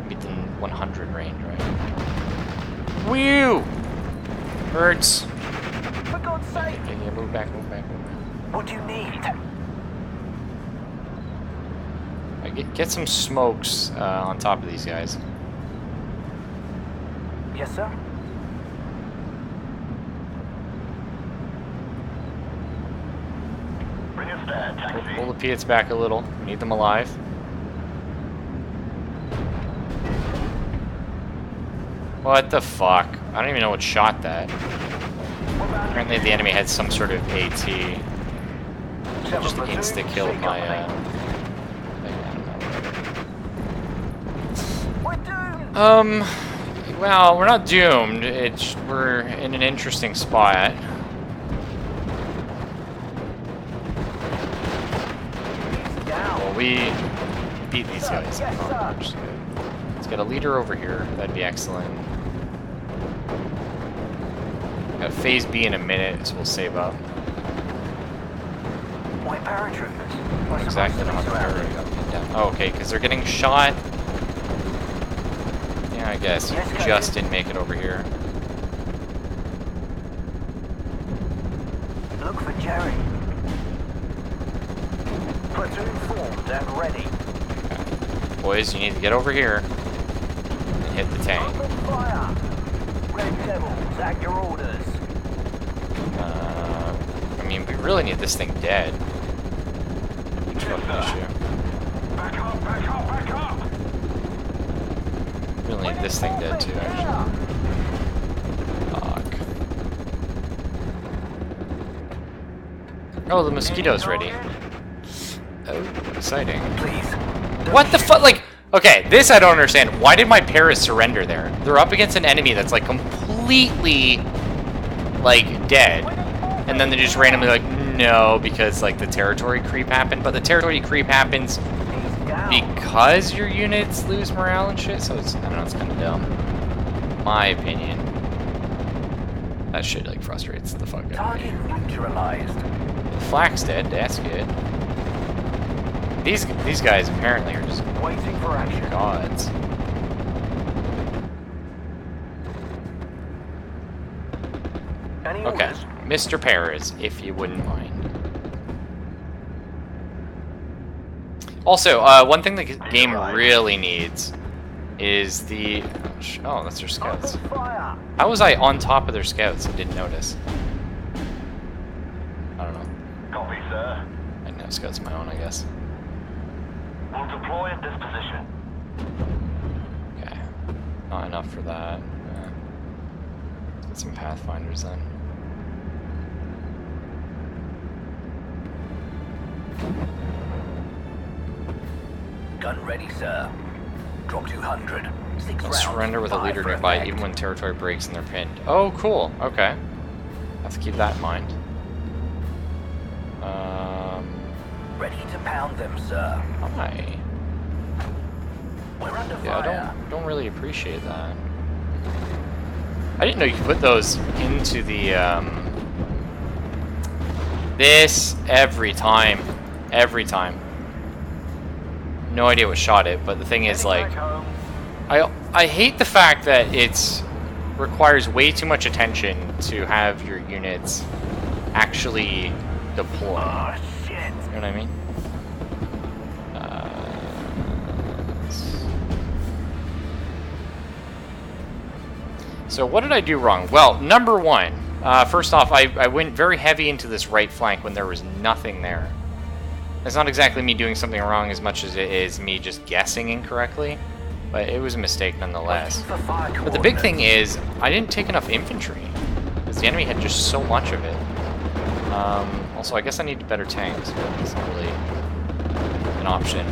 Within 100 range, right? Whew! Hurts. For God's sake. Yeah, move back, move back, move back. What do you need? Get some smokes on top of these guys. Yes, sir. Bring us there, taxi. Pull the Piats back a little. We need them alive. What the fuck? I don't even know what shot that. Apparently the enemy had some sort of AT. Just insta-killed my, thing. I don't know. We're doomed. Well, we're not doomed. We're in an interesting spot. Down. Well, we beat these guys. Yes, Oh, sir. which is good. Let's get a leader over here. That'd be excellent. Got phase B in a minute, so we'll save up. Why paratroopers? We're Exactly. supposed to be surrounded. Oh, okay, because they're getting shot. Yeah, I guess. You Yes, go just ahead. didn't make it over here. Look for Jerry. Platoon formed and ready. Boys, you need to get over here and hit the tank. Open fire. Red Devils, at your orders. I mean, we really need this thing dead. Huge fucking issue. Back up, back up, back up! Really need this thing dead too, actually. Fuck. Oh, the mosquito's ready. Oh, exciting. Please. What the fuck? Like, okay, this I don't understand. Why did my Paris surrender there? They're up against an enemy that's like completely like, dead. And then they just randomly like, no, because, like, the territory creep happened. But the territory creep happens He's down. because your units lose morale and shit, so it's, I don't know, it's kind of dumb. My opinion. That shit, like, frustrates the fuck out of me. Target neutralized. Flak's dead, that's good. These guys apparently are just Waiting for action. gods. Any Okay, orders? Mr. Perez, if you wouldn't mind. Also, one thing the game really needs is the... Oh, that's their scouts. Open fire. How was I on top of their scouts and didn't notice? I don't know. Copy, sir. I didn't have scouts of my own, I guess. We'll deploy at this position. Okay. Not enough for that. Let's get some Pathfinders then. Gun ready, sir. Drop 200. 6 They'll rounds. surrender with a 5 leader for nearby effect. even when territory breaks and they're pinned. Oh, cool. Okay. Have to keep that in mind. Ready to pound them, sir. Hi. We're under Yeah, fire. I don't really appreciate that. I didn't know you could put those into the, this every time. Every time. No idea what shot it, but the thing is, like, Heading back home. I hate the fact that it requires way too much attention to have your units actually deploy. Oh, shit. You know what I mean? So what did I do wrong? Well, number one, first off, I went very heavy into this right flank when there was nothing there. It's not exactly me doing something wrong as much as it is me just guessing incorrectly, but it was a mistake nonetheless. Waiting for fire But the big thing coordinates. is, I didn't take enough infantry, because the enemy had just so much of it. Also, I guess I need better tanks, but it's not really an option.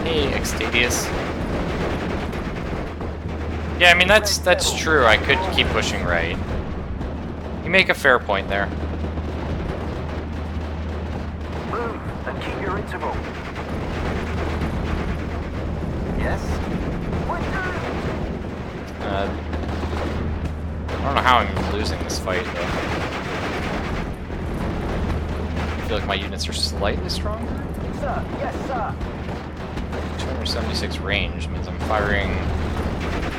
Hey, Extadius. Yeah, I mean, that's true. I could keep pushing right. You make a fair point there. Move and keep your interval. Yes? I don't know how I'm losing this fight, though. I feel like my units are slightly stronger. Sir, yes, sir. 276 range means I'm firing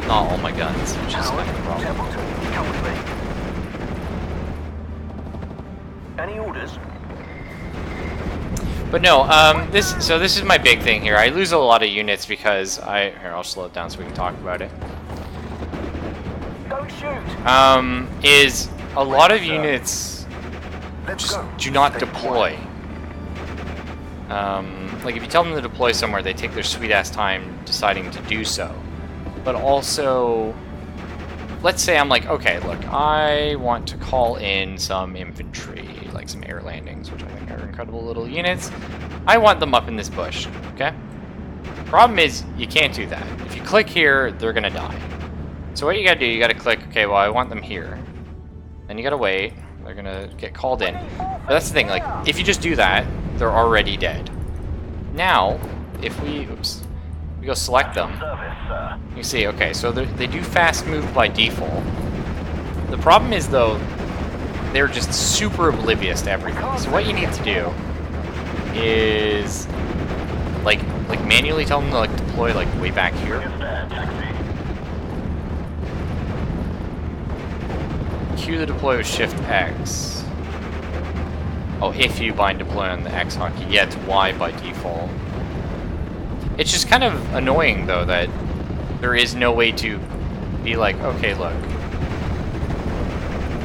not all my guns, which is kind of a problem. Templeton, come with me. Any orders? But no, this is my big thing here. I lose a lot of units because here, I'll slow it down so we can talk about it. Don't shoot. Is a lot of units Let's just go. do not Stay deploy. Like if you tell them to deploy somewhere, they take their sweet ass time deciding to do so. But also, let's say I'm like, okay, look, I want to call in some infantry, like some air landings, which I think are incredible little units. I want them up in this bush, okay? Problem is, you can't do that. If you click here, they're gonna die. So what you gotta do, you gotta click, okay, well, I want them here. Then you gotta wait. They're gonna get called in. But that's the thing, like, if you just do that, they're already dead. Now, if we go select them, Service, sir. you see, okay, so they do fast move by default. The problem is, though, they're just super oblivious to everything. So what you need to do is, like manually tell them to, like, deploy, like, way back here. Just taxi. Cue the deploy with Shift X. Oh, if you bind deploy on the X hotkey. Yeah, it's Y by default. It's just kind of annoying, though, that there is no way to be like, okay, look,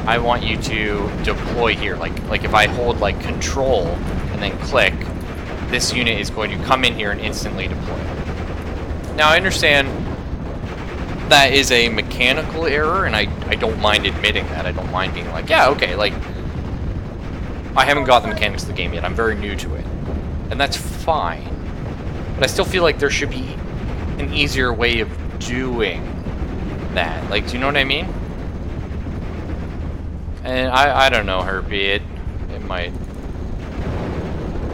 I want you to deploy here. Like if I hold, like, Control and then click, this unit is going to come in here and instantly deploy. Now, I understand that is a mechanical error, and I don't mind admitting that. I don't mind being like, yeah, okay, like, I haven't got the mechanics of the game yet. I'm very new to it. And that's fine. But I still feel like there should be an easier way of doing that. Like, do you know what I mean? And I don't know, Herpy. It might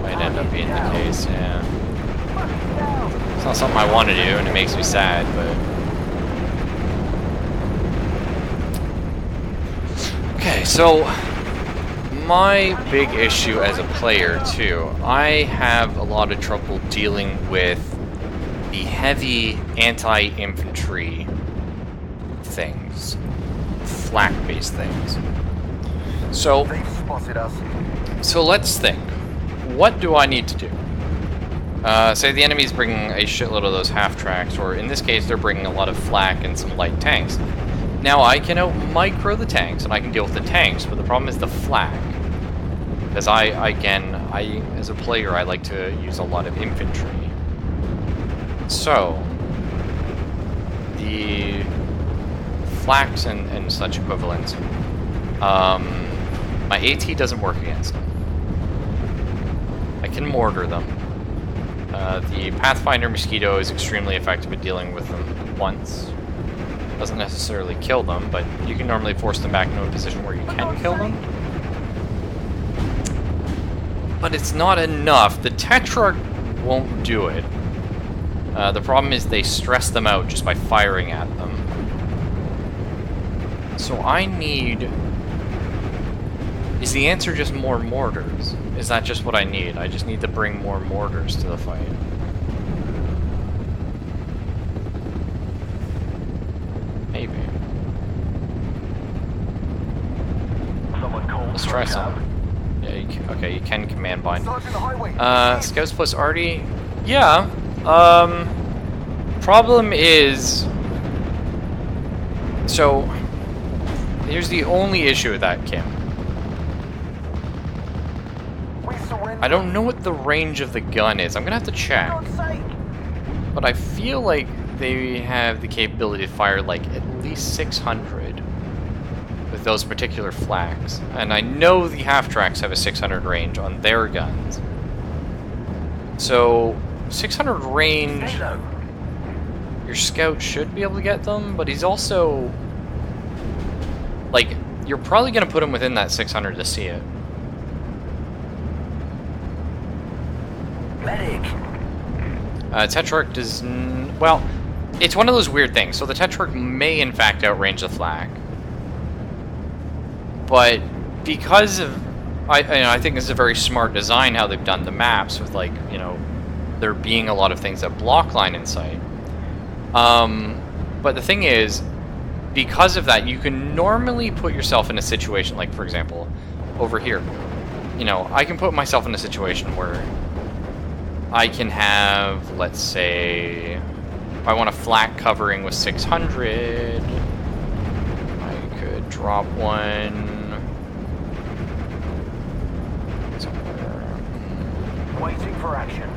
end up being the case, yeah. It's not something I want to do, and it makes me sad, but... Okay, so... my big issue as a player, too, I have a lot of trouble dealing with the heavy anti-infantry things. Flak-based things. So... They've spotted us. So let's think. What do I need to do? Say the enemy's bringing a shitload of those half-tracks, or in this case, they're bringing a lot of flak and some light tanks. Now, I can out-micro the tanks, and I can deal with the tanks, but the problem is the flak. Because as a player, I like to use a lot of infantry. So, the flaks and such equivalents, my AT doesn't work against them. I can mortar them. The Pathfinder Mosquito is extremely effective at dealing with them once. Doesn't necessarily kill them, but you can normally force them back into a position where you can kill them. But it's not enough. The Tetrarch won't do it. The problem is they stress them out just by firing at them. So I need... Is the answer just more mortars? Is that just what I need? I just need to bring more mortars to the fight. Maybe. Let's try some. Yeah, okay, you can command bind. Scouts plus Artie? Yeah. Problem is... So, here's the only issue with that, Kim. I don't know what the range of the gun is. I'm gonna have to check. But I feel like they have the capability to fire like at least 600 with those particular flags. And I know the half-tracks have a 600 range on their guns. So, 600 range, your scout should be able to get them, but he's also... Like, you're probably gonna put him within that 600 to see it. Medic. Tetrarch does... well, it's one of those weird things. So the Tetrarch may in fact outrange the flak. But because of... I think this is a very smart design how they've done the maps with, like, you know, there being a lot of things that block line in sight. But the thing is, because of that, you can normally put yourself in a situation, like, for example, over here. You know, I can put myself in a situation where I can have, let's say, if I want a flak covering with 600, I could drop one somewhere. Waiting for action.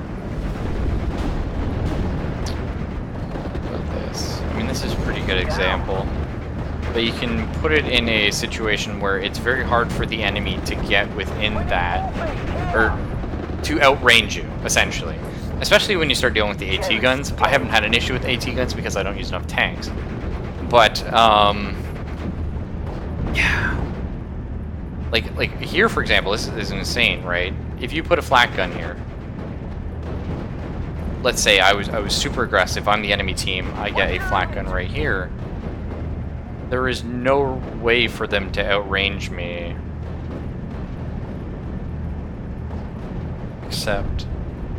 Put this. I mean, this is a pretty good example. But you can put it in a situation where it's very hard for the enemy to get within that, or to outrange you, essentially. Especially when you start dealing with the AT guns. I haven't had an issue with AT guns because I don't use enough tanks. But, yeah. Like here, for example, this is insane, right? If you put a flak gun here, let's say I was super aggressive, I'm the enemy team, I get a flak gun right here. There is no way for them to outrange me. Except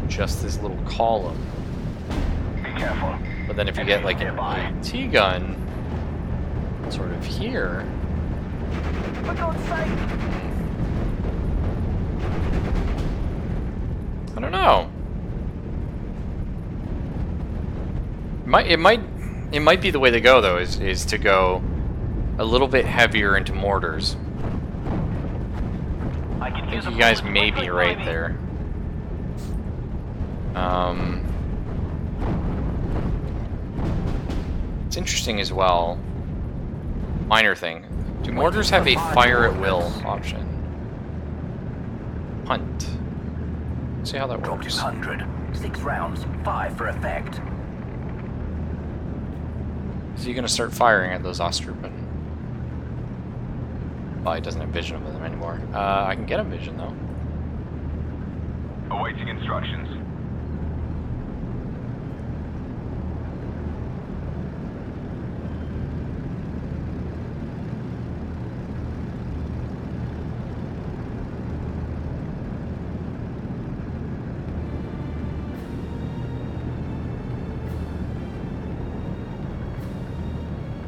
just this little column. Be careful. But then if you get like an AT gun sort of here, For God's sake. I don't know. It might be the way to go though, is to go a little bit heavier into mortars. I can I use think a you guys bullet may quickly be right driving. there. It's interesting as well. Minor thing. Do mortars have a fire at will option? Hunt. Let's see how that Dropped works. 200. 6 rounds. 5 for effect. Is he going to start firing at those Ostrupen? Well, he doesn't have vision of them anymore. I can get him vision, though. Awaiting instructions.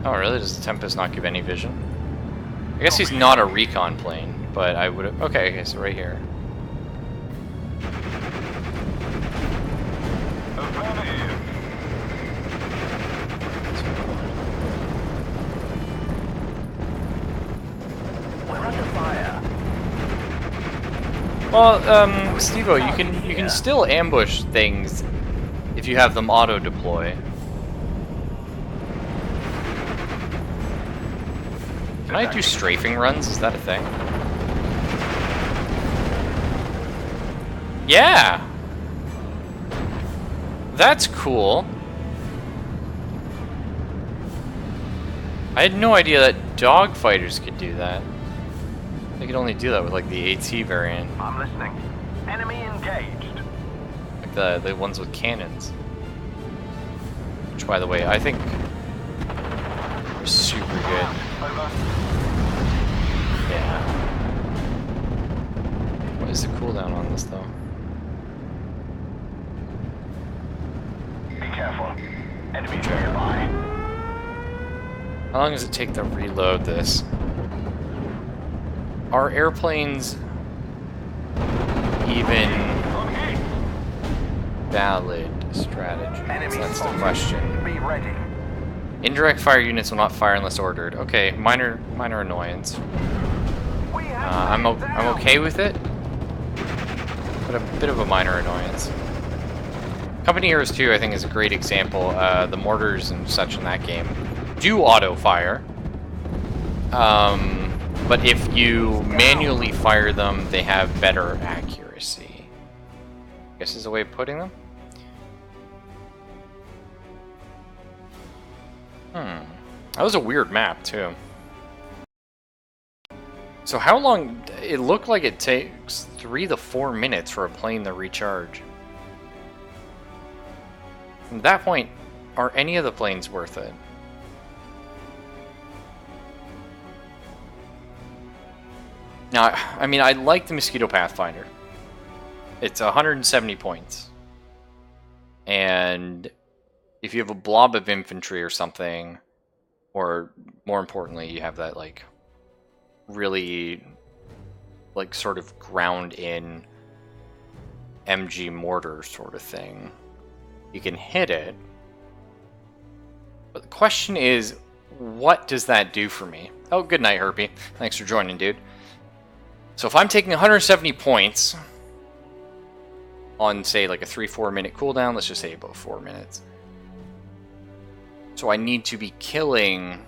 Oh, really? Does the Tempest not give any vision? I guess he's not a recon plane, but I would have... Okay, so right here. Affirmative. We're under fire. Well, Steve-O, you can still ambush things if you have them auto-deploy. Can I do strafing runs? Is that a thing? Yeah! That's cool. I had no idea that dogfighters could do that. They could only do that with like the AT variant. I'm listening. Enemy engaged. Like the ones with cannons. Which, by the way, I think are super good. Over. Yeah. What is the cooldown on this, though? Be careful. Enemy nearby. How long does it take to reload this? Are airplanes even Okay. valid strategies? Enemy That's the spotted. question. Be ready. Indirect fire units will not fire unless ordered. Okay, minor annoyance. We have I'm okay with it, but a bit of a minor annoyance. Company Heroes 2, I think, is a great example. The mortars and such in that game do auto fire, but if you manually fire them, they have better accuracy. I guess is a way of putting them. That was a weird map, too. So how long... It looked like it takes 3 to 4 minutes for a plane to recharge. At that point, are any of the planes worth it? Now, I mean, I like the Mosquito Pathfinder. It's 170 points. And if you have a blob of infantry or something, or more importantly, you have that, like, really, like, sort of ground-in MG mortar sort of thing, you can hit it. But the question is, what does that do for me? Oh, good night, Herpy. Thanks for joining, dude. So if I'm taking 170 points on, say, like a 3-4 minute cooldown, let's just say about 4 minutes. So I need to be killing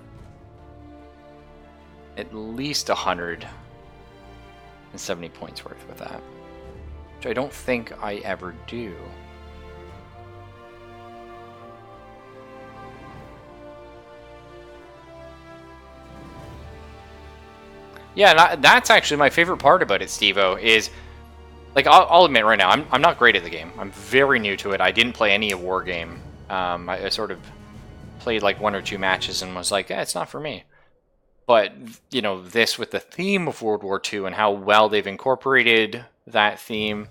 at least 170 points worth with that, which I don't think I ever do. Yeah, and that's actually my favorite part about it, Steve-O, is, like, I'll admit right now, I'm not great at the game. I'm very new to it. I didn't play any of War Game. I sort of played like 1 or 2 matches and was like, it's not for me. But, you know, this with the theme of World War II and how well they've incorporated that theme,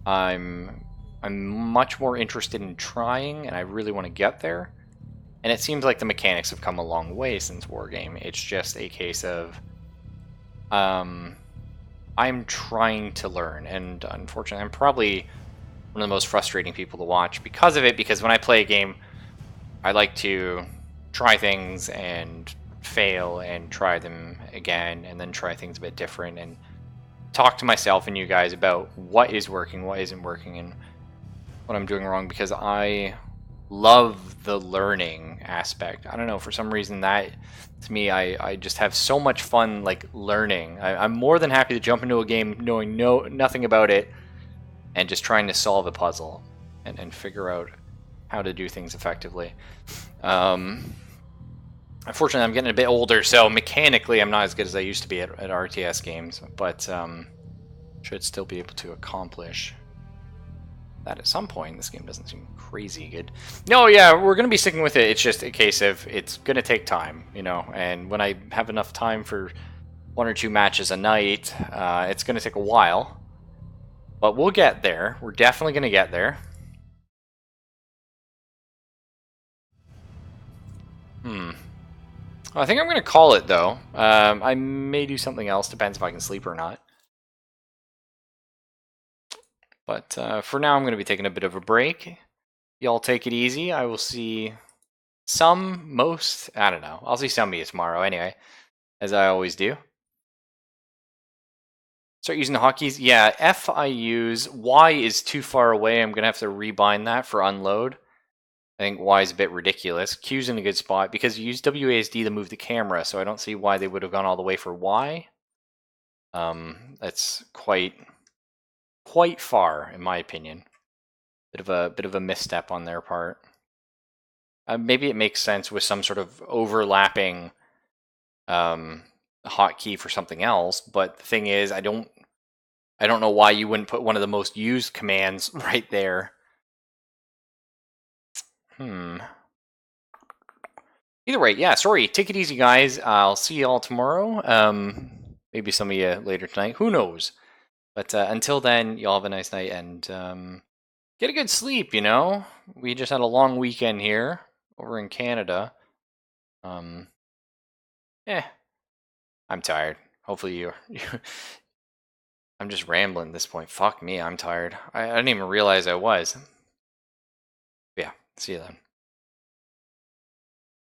I'm much more interested in trying, and I really want to get there. And it seems like the mechanics have come a long way since War Game. It's just a case of I'm trying to learn, and unfortunately I'm probably one of the most frustrating people to watch because of it, because when I play a game, I like to try things and fail and try them again and then try things a bit different and talk to myself and you guys about what is working, what isn't working, and what I'm doing wrong, because I love the learning aspect. I don't know, for some reason that, to me, I just have so much fun, like, learning. I'm more than happy to jump into a game knowing nothing about it and just trying to solve a puzzle and figure out how to do things effectively. Unfortunately, I'm getting a bit older, so mechanically I'm not as good as I used to be at RTS games, but should still be able to accomplish that at some point. This game doesn't seem crazy good. No, yeah, we're going to be sticking with it. It's just a case of it's going to take time, you know, and when I have enough time for 1 or 2 matches a night, it's going to take a while, but we'll get there. We're definitely going to get there. I think I'm going to call it, though. I may do something else. Depends if I can sleep or not. But for now, I'm going to be taking a bit of a break. Y'all take it easy. I will see most, I don't know. I'll see some of you tomorrow anyway, as I always do. Start using the hotkeys. Yeah, F I use. Y is too far away. I'm going to have to rebind that for unload. I think Y is a bit ridiculous. Q's in a good spot because you use WASD to move the camera, so I don't see why they would have gone all the way for Y. That's quite far, in my opinion. Bit of a misstep on their part. Maybe it makes sense with some sort of overlapping hotkey for something else, but the thing is, I don't know why you wouldn't put one of the most used commands right there. Either way, yeah, sorry. Take it easy, guys. I'll see you all tomorrow. Maybe some of you later tonight. Who knows? But until then, y'all have a nice night and get a good sleep, you know? We just had a long weekend here over in Canada. I'm tired. Hopefully you're I'm just rambling at this point. Fuck me, I'm tired. I didn't even realize I was. Yeah, see you then.